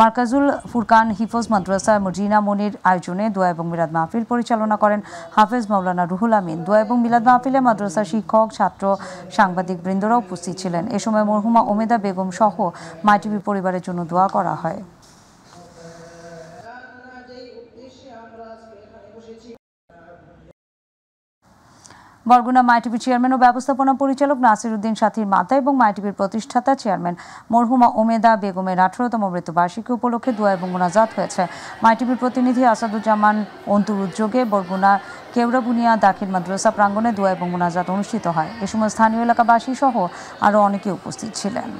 মার্কাজুল ফুরকান হিফজ মাদ্রাসা মজিনা মনির আয়োজনে দোয়া এবং মিলাদ মাহফিল পরিচালনা করেন হাফেজ মাওলানা রুহুল আমিন। দোয়া এবং মিলাদ মাহফিলে মাদ্রাসার শিক্ষক, ছাত্র, সাংবাদিক বৃন্দরা উপস্থিত ছিলেন। এ সময় মরহুমা ওমেদা বেগম সহ মাইটিভি পরিবারের জন্য দোয়া করা হয়। বরগুনা মাইটিভির চেয়ারম্যান ও ব্যবস্থাপনা পরিচালক নাসির উদ্দিন সাথীর মাতা এবং মাইটিভির প্রতিষ্ঠাতা চেয়ারম্যান মরহুমা ওমেদা বেগমের 18তম মৃত্যুবার্ষিকী উপলক্ষে দোয়া এবং মোনাজাত হয়েছে। মাইটিভির প্রতিনিধি আসাদুজ্জামান অন্তুর উদ্যোগে বরগুনা কেওড়াবুনিয়া দাখিল মাদ্রাসা প্রাঙ্গণে দোয়া এবং মোনাজাত অনুষ্ঠিত হয়। এ সময় স্থানীয় এলাকাবাসী সহ আরও অনেকে উপস্থিত ছিলেন।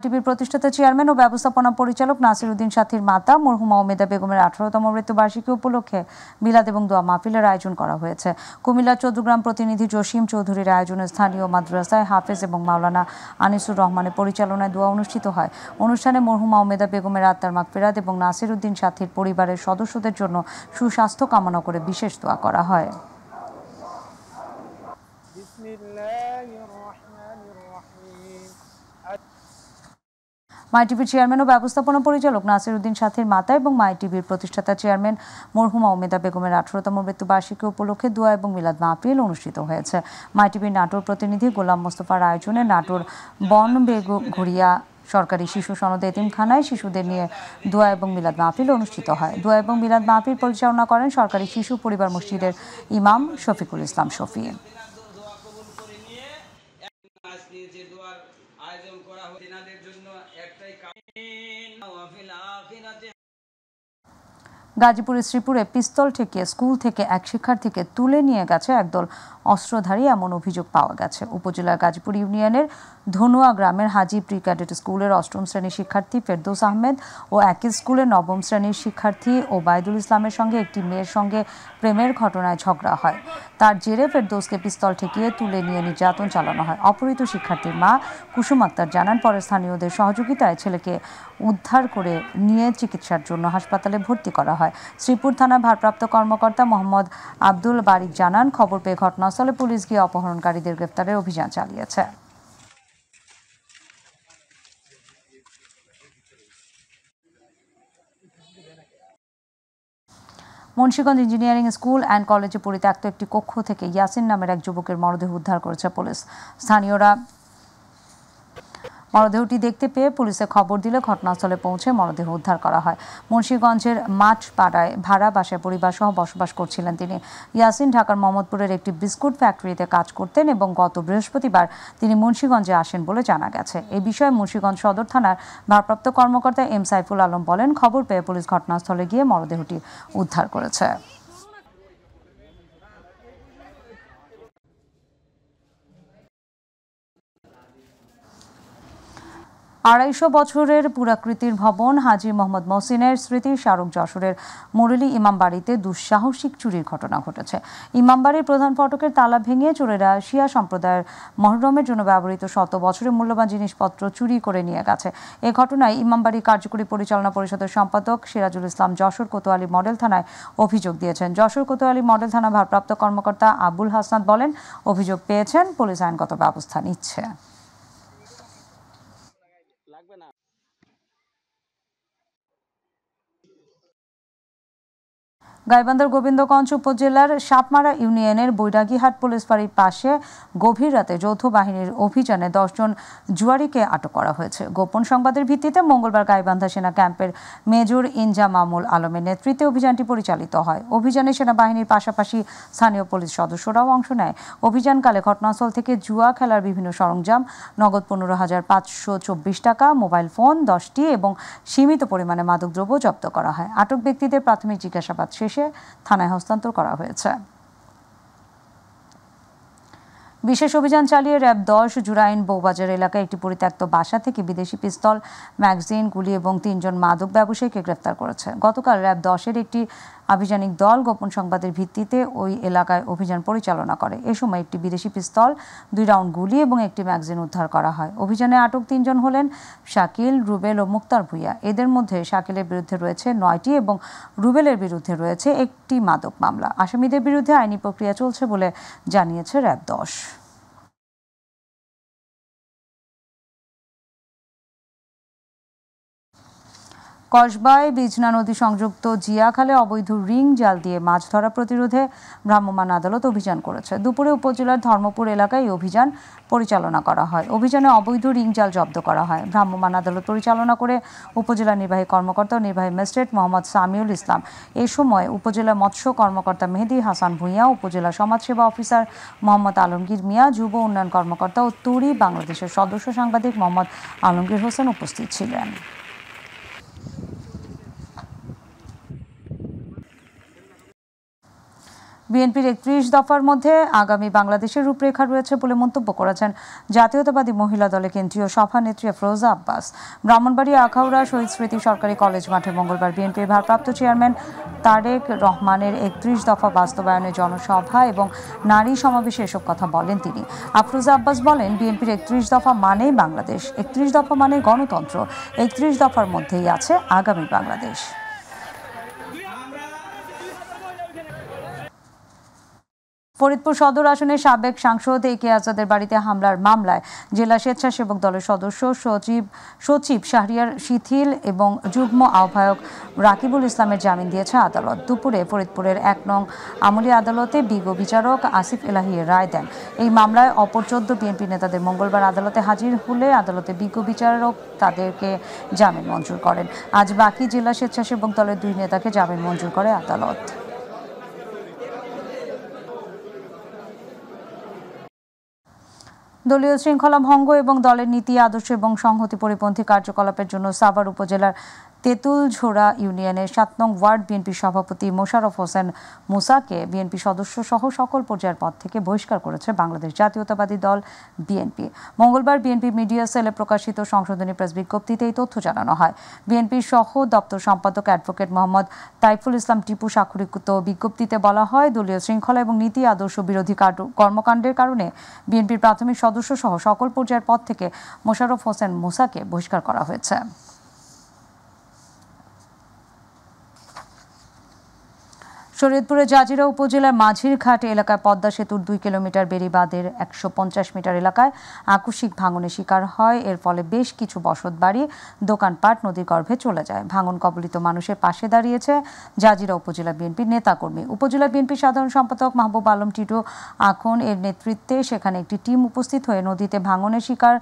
টিভির প্রতিষ্ঠাতা চেয়ারম্যান ও ব্যবস্থাপনা পরিচালক নাসির উদ্দিন সাথীর মাতা মরহুমা ওমেদা বেগমের 18তম মৃত্যুবার্ষিকী উপলক্ষে মিলাদ এবং দোয়া মাহফিলের আয়োজন করা হয়েছে। কুমিল্লা চৌদ্দগ্রাম প্রতিনিধি জসিম চৌধুরীর আয়োজনে স্থানীয় মাদ্রাসায় হাফেজ এবং মাওলানা আনিসুর রহমানের পরিচালনায় দোয়া অনুষ্ঠিত হয়। অনুষ্ঠানে মরহুমা ওমেদা বেগমের আত্মার মাগফিরাত এবং নাসির উদ্দিন সাথীর পরিবারের সদস্যদের জন্য সুস্বাস্থ্য কামনা করে বিশেষ দোয়া করা হয়। মাই টিভির চেয়ারম্যান ও ব্যবস্থাপনা পরিচালক নাসির উদ্দিন সাথীর মাতা এবং মাই টিভির প্রতিষ্ঠাতা চেয়ারম্যান মরহুমা ওমেদা বেগমের 18তম মৃত্যুবার্ষিকী উপলক্ষে দোয়া এবং মিলাদ মাহফিল অনুষ্ঠিত হয়েছে। মাই টিভির নাটোর প্রতিনিধি গোলাম মোস্তফার আয়োজনে নাটোর বন বেগঘরিয়া সরকারি শিশু সনদ এতিমখানায় শিশুদের নিয়ে দোয়া এবং মিলাদ মাহফিল অনুষ্ঠিত হয়। দোয়া এবং মিলাদ মাহফিল পরিচালনা করেন সরকারি শিশু পরিবার মসজিদের ইমাম শফিকুল ইসলাম শফি। গাজীপুরের শ্রীপুরে পিস্তল ঠেকিয়ে স্কুল থেকে এক শিক্ষার্থীকে তুলে নিয়ে গেছে একদল অস্ত্রধারী এমন অভিযোগ পাওয়া গেছে। উপজেলার গাজীপুর ইউনিয়নের ধনুয়া গ্রামের হাজি প্রি ক্যাডেট স্কুলের 8ম শ্রেণীর শিক্ষার্থী ফেরদৌস আহমেদ ও একই স্কুলের 9ম শ্রেণীর শিক্ষার্থী ওবায়দুল ইসলামের সঙ্গে একটি মেয়ের সঙ্গে প্রেমের ঘটনায় ঝগড়া হয়। তার জেরে ফেরদৌসকে পিস্তল ঠেকিয়ে তুলে নিয়ে নির্যাতন চালানো হয়। অপহৃত শিক্ষার্থীর মা কুসুম আক্তার জানান, পরে স্থানীয়দের সহযোগিতায় ছেলেকে উদ্ধার করে নিয়ে চিকিৎসার জন্য হাসপাতালে ভর্তি করা হয়। শ্রীপুর থানার ভারপ্রাপ্ত কর্মকর্তা মোহাম্মদ আব্দুল বারিক জানান, খবর পেয়ে ঘটনাস্থলে পুলিশ গিয়ে অপহরণকারীদের গ্রেফতারের অভিযান চালিয়েছে। মুন্সিগঞ্জ ইঞ্জিনিয়ারিং স্কুল অ্যান্ড কলেজে পরিত্যক্ত একটি কক্ষ থেকে ইয়াসিন নামের এক যুবকের মরদেহ উদ্ধার করেছে পুলিশ। স্থানীয়রা মরদেহটি দেখতে পেয়ে পুলিশে খবর দিলে ঘটনাস্থলে পৌঁছে মরদেহ উদ্ধার করা হয়। মুন্সিগঞ্জের মাঠপাড়ায় ভাড়া বাসায় পরিবার সহ বসবাস করছিলেন তিনি। ইয়াসিন ঢাকার মোহাম্মদপুরের একটি বিস্কুট ফ্যাক্টরিতে কাজ করতেন এবং গত বৃহস্পতিবার তিনি মুন্সিগঞ্জে আসেন বলে জানা গেছে। এই বিষয়ে মুন্সিগঞ্জ সদর থানার ভারপ্রাপ্ত কর্মকর্তা এম সাইফুল আলম বলেন, খবর পেয়ে পুলিশ ঘটনাস্থলে গিয়ে মরদেহটি উদ্ধার করেছে। 250 বছরের পুরাকৃতির ভবন হাজী মোহাম্মদ মহসিনের স্মৃতি স্মারক যশোরের মুরলী ইমামবাড়িতে দুঃসাহসিক চুরির ঘটনা ঘটেছে। ইমামবাড়ির প্রধান ফটকের তালা ভেঙে চোরেরা শিয়া সম্প্রদায়ের মহরমের জন্য ব্যবহৃত শত বছরের মূল্যবান জিনিসপত্র চুরি করে নিয়ে গেছে। এ ঘটনায় ইমামবাড়ি কার্যকরী পরিচালনা পরিষদের সম্পাদক সিরাজুল ইসলাম যশোর কোতোয়ালি মডেল থানায় অভিযোগ দিয়েছেন। যশোর কোতোয়ালি মডেল থানা ভারপ্রাপ্ত কর্মকর্তা আবুল হাসনাত বলেন, অভিযোগ পেয়েছেন, পুলিশ আইনগত ব্যবস্থা নিচ্ছে। গাইবান্ধার গোবিন্দগঞ্জ উপজেলার সাপমারা ইউনিয়নের বৈরাগীহাট পুলিশ ফাঁড়ির পাশে গভীর রাতে যৌথ বাহিনীর অভিযানে 10 জন জুয়ারিকে আটক করা হয়েছে। গোপন সংবাদের ভিত্তিতে মঙ্গলবার গাইবান্ধা সেনা ক্যাম্পের মেজর ইনজামামুল আলমের নেতৃত্বে অভিযানটি পরিচালিত হয়। অভিযানে সেনাবাহিনীর পাশাপাশি স্থানীয় পুলিশ সদস্যরাও অংশ নেয়। অভিযানকালে ঘটনাস্থল থেকে জুয়া খেলার বিভিন্ন সরঞ্জাম, নগদ 15,524 টাকা, মোবাইল ফোন 10টি এবং সীমিত পরিমাণে মাদকদ্রব্য জব্দ করা হয়। আটক ব্যক্তিদের প্রাথমিক জিজ্ঞাসাবাদ শেষে থানায় হস্তান্তর করা হয়েছে। বিশেষ অভিযান চালিয়ে র্যাব 10 জুরাইন বৌবাজার এলাকায় একটি পরিত্যক্ত বাসা থেকে বিদেশি পিস্তল, ম্যাগাজিন, গুলি এবং 3 জন মাদক ব্যবসায়ীকে গ্রেফতার করেছে। গতকাল র্যাব 10-এর একটি আভিযানিক দল গোপন সংবাদের ভিত্তিতে ওই এলাকায় অভিযান পরিচালনা করে। এ সময় একটি বিদেশি পিস্তল, 2 রাউন্ড গুলি এবং একটি ম্যাগাজিন উদ্ধার করা হয়। অভিযানে আটক 3 জন হলেন শাকিল, রুবেল ও মুক্তার ভুইয়া। এদের মধ্যে শাকিলের বিরুদ্ধে রয়েছে 9টি এবং রুবেলের বিরুদ্ধে রয়েছে 1টি মাদক মামলা। আসামিদের বিরুদ্ধে আইনি প্রক্রিয়া চলছে বলে জানিয়েছে র্যাব 10। কসবায় বিজনা নদী সংযুক্ত জিয়াখালে অবৈধ রিং জাল দিয়ে মাছ ধরা প্রতিরোধে ভ্রাম্যমাণ আদালত অভিযান করেছে। দুপুরে উপজেলার ধর্মপুর এলাকায় এই অভিযান পরিচালনা করা হয়। অভিযানে অবৈধ রিং জাল জব্দ করা হয়। ভ্রাম্যমাণ আদালত পরিচালনা করে উপজেলা নির্বাহী কর্মকর্তা ও নির্বাহী ম্যাজিস্ট্রেট মোহাম্মদ সামিউল ইসলাম। এ সময় উপজেলা মৎস্য কর্মকর্তা মেহেদি হাসান ভূঁইয়া, উপজেলা সমাজসেবা অফিসার মোহাম্মদ আলমগীর মিয়া, যুব উন্নয়ন কর্মকর্তা ও তুরি বাংলাদেশের সদস্য সাংবাদিক মোহাম্মদ আলমগীর হোসেন উপস্থিত ছিলেন। বিএনপির 31 দফার মধ্যে আগামী বাংলাদেশের রূপরেখা রয়েছে বলে মন্তব্য করেছেন জাতীয়তাবাদী মহিলা দলের কেন্দ্রীয় সভানেত্রী আফরোজা আব্বাস। ব্রাহ্মণবাড়িয়া আখাউড়া শহীদ স্মৃতি সরকারি কলেজ মাঠে মঙ্গলবার বিএনপির ভারপ্রাপ্ত চেয়ারম্যান তারেক রহমানের 31 দফা বাস্তবায়নের জনসভা এবং নারী সমাবেশে এসব কথা বলেন তিনি। আফরোজা আব্বাস বলেন, বিএনপির 31 দফা মানেই বাংলাদেশ, 31 দফা মানে গণতন্ত্র, 31 দফার মধ্যেই আছে আগামী বাংলাদেশ। ফরিদপুর সদর আসনের সাবেক সাংসদ এ কে আজাদের বাড়িতে হামলার মামলায় জেলা স্বেচ্ছাসেবক দলের সদস্য সচিব শাহরিয়ার শিথিল এবং যুগ্ম আহ্বায়ক রাকিবুল ইসলামের জামিন দিয়েছে আদালত। দুপুরে ফরিদপুরের 1 নং আমলি আদালতে বিজ্ঞ বিচারক আসিফ এলাহি রায় দেন। এই মামলায় অপর 14 বিএনপি নেতাদের মঙ্গলবার আদালতে হাজির হলে আদালতে বিজ্ঞ বিচারক তাদেরকে জামিন মঞ্জুর করেন। আজ বাকি জেলা স্বেচ্ছাসেবক দলের 2 নেতাকে জামিন মঞ্জুর করে আদালত। দলীয় শৃঙ্খলা ভঙ্গ এবং দলের নীতি আদর্শ এবং সংহতি পরিপন্থী কার্যকলাপের জন্য সাভার উপজেলার তেঁতুলঝোড়া ইউনিয়নের 7 নং ওয়ার্ড বিএনপি সভাপতি মোশাররফ হোসেন মুসাকে বিএনপি সদস্য সহ সকল পর্যায়ের পদ থেকে বহিষ্কার করেছে বাংলাদেশ জাতীয়তাবাদী দল বিএনপি। মঙ্গলবার বিএনপি মিডিয়া সেলে প্রকাশিত সংশোধনী প্রেস বিজ্ঞপ্তিতে এই তথ্য জানানো হয়। বিএনপির সহ দপ্তর সম্পাদক অ্যাডভোকেট মোহাম্মদ তাইফুল ইসলাম টিপু স্বাক্ষরিত বিজ্ঞপ্তিতে বলা হয়, দলীয় শৃঙ্খলা এবং নীতি আদর্শ বিরোধী কর্মকাণ্ডের কারণে বিএনপির প্রাথমিক সদস্য সহ সকল পর্যায়ের পদ থেকে মোশাররফ হোসেন মুসাকে বহিষ্কার করা হয়েছে। শরীয়তপুরের জাজিরা উপজেলার মাঝিরঘাট এলাকায় পদ্মা সেতুর 2 কিলোমিটার বেড়িবাঁধের 150 মিটার এলাকায় আকস্মিক ভাঙনের শিকার হয়। এর ফলে বেশ কিছু বসতবাড়ি, দোকানপাট নদীর গর্ভে চলে যায়। ভাঙন কবলিত মানুষের পাশে দাঁড়িয়েছে জাজিরা উপজেলা বিএনপির নেতাকর্মী। উপজেলা বিএনপির সাধারণ সম্পাদক মাহবুব আলম টিটু আখন এর নেতৃত্বে সেখানে একটি টিম উপস্থিত হয়ে নদীতে ভাঙনের শিকার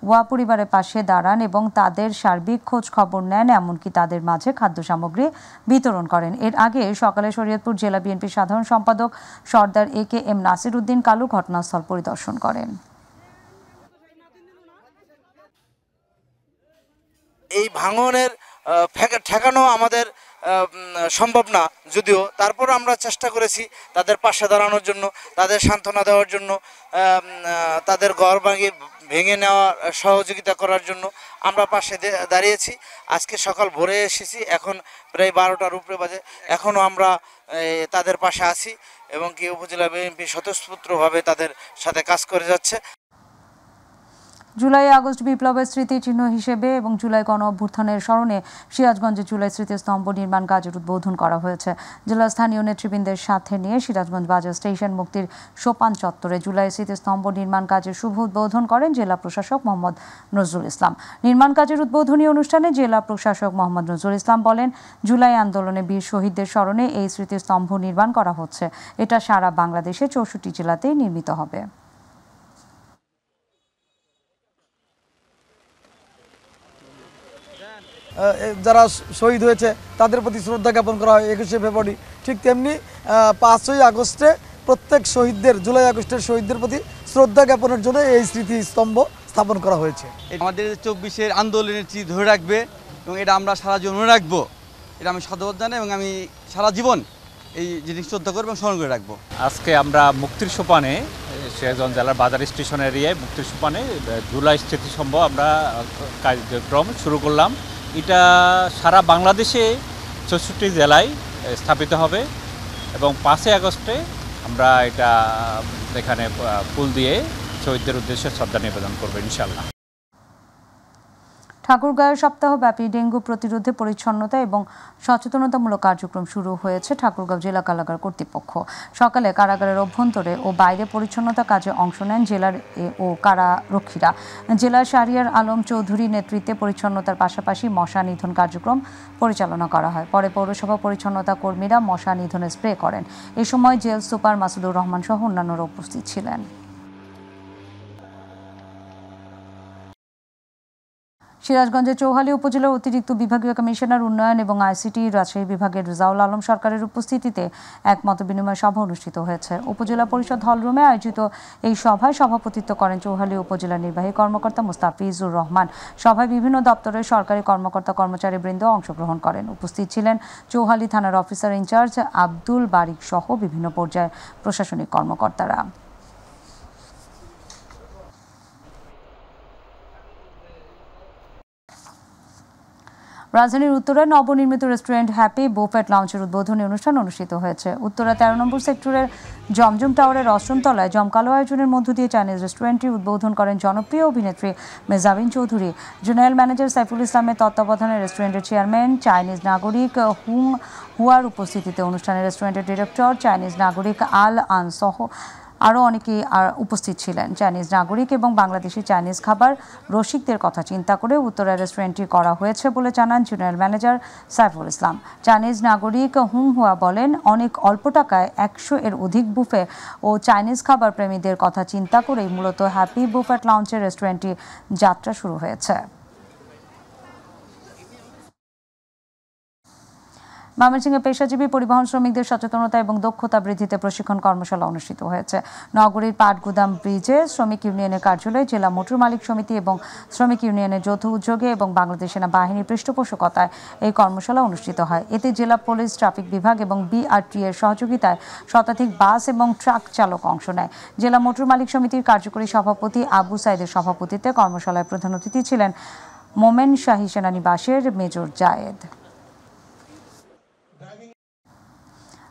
ওয়া পরিবারের পাশে দাঁড়ান এবং তাদের সার্বিক খোঁজ খবর নেন, এমনকি তাদের মাঝে খাদ্য সামগ্রী বিতরণ করেন। এর আগে সকালে শরীয়তপুর জেলা বিএনপির সাধারণ সম্পাদক সর্দার এ কে এম নাসির উদ্দিন কালু ঘটনাস্থল পরিদর্শন করেন। এই ভাঙনের ঠেকানো আমাদের সম্ভব না, যদিও তারপর আমরা চেষ্টা করেছি তাদের পাশে দাঁড়ানোর জন্য, তাদের সান্ত্বনা দেওয়ার জন্য, তাদের ঘর ভেঙে নেওয়ার সহযোগিতা করার জন্য আমরা পাশে দাঁড়িয়েছি। আজকে সকাল ভোরে এসেছি, এখন প্রায় 12টার উপরে বাজে, এখনও আমরা তাদের পাশে আছি এবং কি উপজেলা বিএনপি স্বতঃস্ফূর্তভাবে তাদের সাথে কাজ করে যাচ্ছে। জুলাই আগস্ট বিপ্লবের স্মৃতিচিহ্ন হিসেবে এবং জুলাই গণ অভ্যুত্থানের স্মরণে সিরাজগঞ্জে জুলাই স্মৃতিস্তম্ভ নির্মাণ কাজের উদ্বোধন করা হয়েছে। জেলার স্থানীয় নেতৃবৃন্দের সাথে নিয়ে সিরাজগঞ্জ বাজার স্টেশন মুক্তির সোপান চত্বরে জুলাই স্মৃতিস্তম্ভ নির্মাণ কাজের শুভ উদ্বোধন করেন জেলা প্রশাসক মোহাম্মদ নজরুল ইসলাম। নির্মাণ কাজের উদ্বোধনী অনুষ্ঠানে জেলা প্রশাসক মোহাম্মদ নজরুল ইসলাম বলেন, জুলাই আন্দোলনে বীর শহীদদের স্মরণে এই স্মৃতিস্তম্ভ নির্মাণ করা হচ্ছে। এটা সারা বাংলাদেশে 64 জেলাতেই নির্মিত হবে। যারা শহীদ হয়েছে তাদের প্রতি শ্রদ্ধা জ্ঞাপন করা হয় 21শে ফেব্রুয়ারি। ঠিক তেমনি 5ই আগস্টে প্রত্যেক শহীদদের, জুলাই আগস্টের শহীদদের প্রতি শ্রদ্ধা জ্ঞাপনের জন্য এই স্মৃতিস্তম্ভ স্থাপন করা হয়েছে। আমাদের 24-এর আন্দোলনের চিজ ধরে রাখবে এবং এটা আমরা সারা জীবন মনে রাখবো। এটা আমি সাধুবাদ জানাই এবং আমি সারা জীবন এই জিনিস শ্রদ্ধা করবো এবং স্মরণ করে রাখবো। আজকে আমরা মুক্তির সোপানে, সিরাজগঞ্জ জেলার বাজার স্টেশন এরিয়ায় মুক্তির সোপানে জুলাই স্মৃতিস্তম্ভ আমরা কার্যক্রম শুরু করলাম। এটা সারা বাংলাদেশে 64 জেলায় স্থাপিত হবে এবং 5ই আগস্টে আমরা এটা এখানে ফুল দিয়ে শহীদদের উদ্দেশ্যে শ্রদ্ধা নিবেদন করবো ইনশাআল্লাহ। ঠাকুরগাঁও সপ্তাহব্যাপী ডেঙ্গু প্রতিরোধে পরিচ্ছন্নতা এবং সচেতনতামূলক কার্যক্রম শুরু হয়েছে ঠাকুরগাঁও জেলা কারাগার কর্তৃপক্ষ। সকালে কারাগারের অভ্যন্তরে ও বাইরে পরিচ্ছন্নতা কাজে অংশ নেন জেলার ও কারারক্ষীরা। জেলার শাহরিয়ার আলম চৌধুরীর নেতৃত্বে পরিচ্ছন্নতার পাশাপাশি মশা নিধন কার্যক্রম পরিচালনা করা হয়। পরে পৌরসভা পরিচ্ছন্নতা কর্মীরা মশা নিধনে স্প্রে করেন। এ সময় জেল সুপার মাসুদুর রহমান সহ অন্যান্যরা উপস্থিত ছিলেন। সিরাজগঞ্জের চৌহালি উপজেলার অতিরিক্ত বিভাগীয় কমিশনার উন্নয়ন এবং আইসিটি রাজশাহী বিভাগের রেজাউল আলম সরকারের উপস্থিতিতে এক মতবিনিময় সভা অনুষ্ঠিত হয়েছে। উপজেলা পরিষদ হলরুমে আয়োজিত এই সভায় সভাপতিত্ব করেন চৌহালি উপজেলা নির্বাহী কর্মকর্তা মুস্তাফিজুর রহমান। সভায় বিভিন্ন দপ্তরের সরকারি কর্মকর্তা কর্মচারীবৃন্দ অংশগ্রহণ করেন। উপস্থিত ছিলেন চৌহালি থানার অফিসার ইনচার্জ আব্দুল বারিক সহ বিভিন্ন পর্যায়ের প্রশাসনিক কর্মকর্তারা। রাজধানীর উত্তরায় নবনির্মিত রেস্টুরেন্ট হ্যাপি বুফেট লাউঞ্জের উদ্বোধনী অনুষ্ঠান অনুষ্ঠিত হয়েছে। উত্তরা 13 নম্বর সেক্টরের জমজম টাওয়ারের অষ্টম তলায় জমকালো আয়োজনের মধ্য দিয়ে চাইনিজ রেস্টুরেন্টটি উদ্বোধন করেন জনপ্রিয় অভিনেত্রী মেজাবিন চৌধুরী। জেনারেল ম্যানেজার সাইফুল ইসলামের তত্ত্বাবধানে রেস্টুরেন্টের চেয়ারম্যান চাইনিজ নাগরিক হুয়ার উপস্থিতিতে অনুষ্ঠানে রেস্টুরেন্টের ডিরেক্টর চাইনিজ নাগরিক আল আন সহ আরও অনেকেই উপস্থিত ছিলেন। চাইনিজ নাগরিক এবং বাংলাদেশি চাইনিজ খাবার রসিকদের কথা চিন্তা করে উত্তরা রেস্টুরেন্টটি করা হয়েছে বলে জানান general manager Saiful Islam. Chinese নাগরিক হুয়া বলেন, অনেক অল্প টাকায় 100 এর অধিক বুফে ও চাইনিজ খাবার প্রেমীদের কথা চিন্তা করেই মূলত হ্যাপি বুফেট লাউঞ্জের রেস্টুরেন্টটি যাত্রা শুরু হয়েছে। ময়মনসিংহে পেশাজীবী পরিবহন শ্রমিকদের সচেতনতা এবং দক্ষতা বৃদ্ধিতে প্রশিক্ষণ কর্মশালা অনুষ্ঠিত হয়েছে। নগরীর পাটগুদাম ব্রিজে শ্রমিক ইউনিয়নের কার্যালয়ে জেলা মোটর মালিক সমিতি এবং শ্রমিক ইউনিয়নের যৌথ উদ্যোগে এবং বাংলাদেশ সেনাবাহিনীর পৃষ্ঠপোষকতায় এই কর্মশালা অনুষ্ঠিত হয়। এতে জেলা পুলিশ, ট্রাফিক বিভাগ এবং বিআরটি এর সহযোগিতায় শতাধিক বাস এবং ট্রাক চালক অংশ নেয়। জেলা মোটর মালিক সমিতির কার্যকরী সভাপতি আবু সাইদের সভাপতিত্বে কর্মশালায় প্রধান অতিথি ছিলেন মোমেন শাহী সেনানিবাসের মেজর জায়েদ।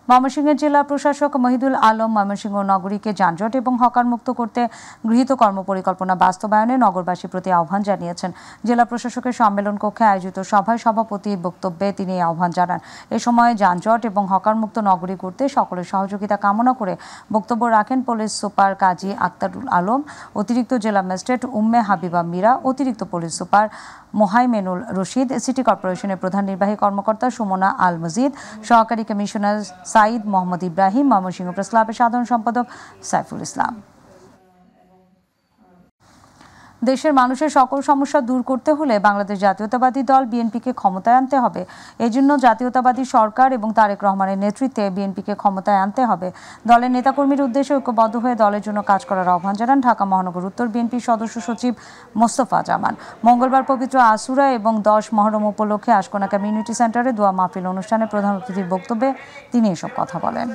ময়মনসিংহের জেলা প্রশাসক মহিদুল আলম ময়মনসিংহ নগরীকে যানজট এবং হকার মুক্ত করতে গৃহীত কর্মপরিকল্পনা বাস্তবায়নে নগরবাসীর প্রতি আহ্বান জানিয়েছেন। জেলা প্রশাসকের সম্মেলন কক্ষে আয়োজিত সভায় সভাপতির বক্তব্যে তিনি এই আহ্বান জানান। এ সময় যানজট এবং হকার মুক্ত নগরী করতে সকলের সহযোগিতা কামনা করে বক্তব্য রাখেন পুলিশ সুপার কাজী আক্তারুল আলম, অতিরিক্ত জেলা ম্যাজিস্ট্রেট উম্মে হাবিবা মীরা, অতিরিক্ত পুলিশ সুপার মোহাইমেনুল রশিদ, সিটি কর্পোরেশনের প্রধান নির্বাহী কর্মকর্তা সুমনা আল মজিদ, সহকারী কমিশনার সাইদ মোহাম্মদ ইব্রাহিম, ময়মনসিংহ প্রেস ক্লাবের সাধারণ সম্পাদক সাইফুল ইসলাম। দেশের মানুষের সকল সমস্যা দূর করতে হলে বাংলাদেশ জাতীয়তাবাদী দল বিএনপিকে ক্ষমতায় আনতে হবে। এজন্য জাতীয়তাবাদী সরকার এবং তারেক রহমানের নেতৃত্বে বিএনপিকে ক্ষমতায় আনতে হবে। দলের নেতাকর্মীর উদ্দেশ্যে ঐক্যবদ্ধ হয়ে দলের জন্য কাজ করার আহ্বান জানান ঢাকা মহানগর উত্তর বিএনপির সদস্য সচিব মোস্তফা জামান। মঙ্গলবার পবিত্র আশুরা এবং 10 মহরম উপলক্ষে আশকোনা কমিউনিটি সেন্টারে দোয়া মাহফিল অনুষ্ঠানে প্রধান অতিথির বক্তব্যে তিনি এসব কথা বলেন।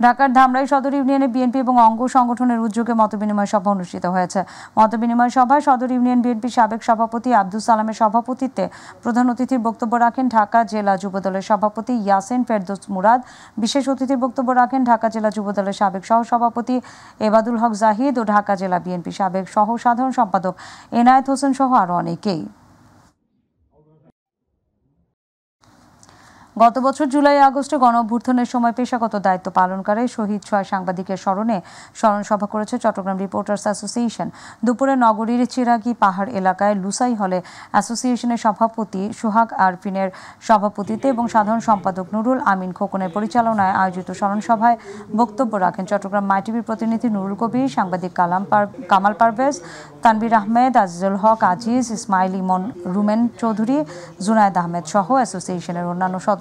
ঢাকার ধামরাই সদর ইউনিয়নে বিএনপি এবং অঙ্গ সংগঠনের উদ্যোগে মতবিনিময় সভা অনুষ্ঠিত হয়েছে। মতবিনিময় সভায় সদর ইউনিয়ন বিএনপির সাবেক সভাপতি আব্দুল সালামের সভাপতিত্বে প্রধান অতিথির বক্তব্য রাখেন ঢাকা জেলা যুবদলের সভাপতি ইয়াসিন ফেরদৌস মুরাদ। বিশেষ অতিথির বক্তব্য রাখেন ঢাকা জেলা যুবদলের সাবেক সহসভাপতি এবাদুল হক জাহিদ ও ঢাকা জেলা বিএনপি সাবেক সহ সাধারণ সম্পাদক এনায়েত হোসেন সহ আরও অনেকেই। গত বছর জুলাই আগস্টে গণঅভ্যুত্থানের সময় পেশাগত দায়িত্ব পালনকারী শহীদ 6 সাংবাদিকের স্মরণে স্মরণ সভা করেছে চট্টগ্রাম রিপোর্টার্স অ্যাসোসিয়েশন। দুপুরে নগরীর চিরাগি পাহাড় এলাকায় লুসাই হলে অ্যাসোসিয়েশনের সভাপতি সোহাগ আরফিনের সভাপতিত্বে এবং সাধারণ সম্পাদক নুরুল আমিন খোকনের পরিচালনায় আয়োজিত স্মরণ সভায় বক্তব্য রাখেন চট্টগ্রাম মাইটিভির প্রতিনিধি নুরুল কবির, সাংবাদিক কামাল পারভেজ, তানভীর আহমেদ, আজিজুল হক আজিজ, ইসমাইল ইমন, রুমেন চৌধুরী, জুনায়েদ আহমেদ সহ অ্যাসোসিয়েশনের অন্যান্য সদস্যরা।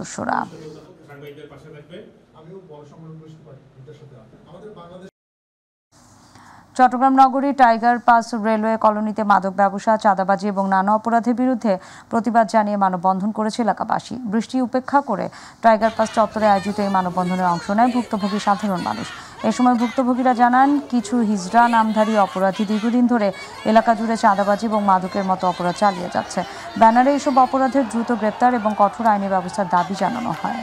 চট্টগ্রাম নগরীর টাইগার পাস রেলওয়ে কলোনিতে মাদক ব্যবসা, চাঁদাবাজি এবং নানা অপরাধের বিরুদ্ধে প্রতিবাদ জানিয়ে মানববন্ধন করেছে এলাকাবাসী। বৃষ্টি উপেক্ষা করে টাইগার পাস চত্বরে আয়োজিত এই মানববন্ধনে অংশ নেয় ভুক্তভোগী সাধারণ মানুষ। এ সময় ভুক্তভোগীরা জানান, কিছু হিজড়া নামধারী অপরাধী দীর্ঘদিন ধরে এলাকা জুড়ে চাঁদাবাজি এবং মাদকের মতো অপরাধ চালিয়ে যাচ্ছে। ব্যানারে এসব অপরাধের দ্রুত গ্রেপ্তার এবং কঠোর আইনি ব্যবস্থার দাবি জানানো হয়।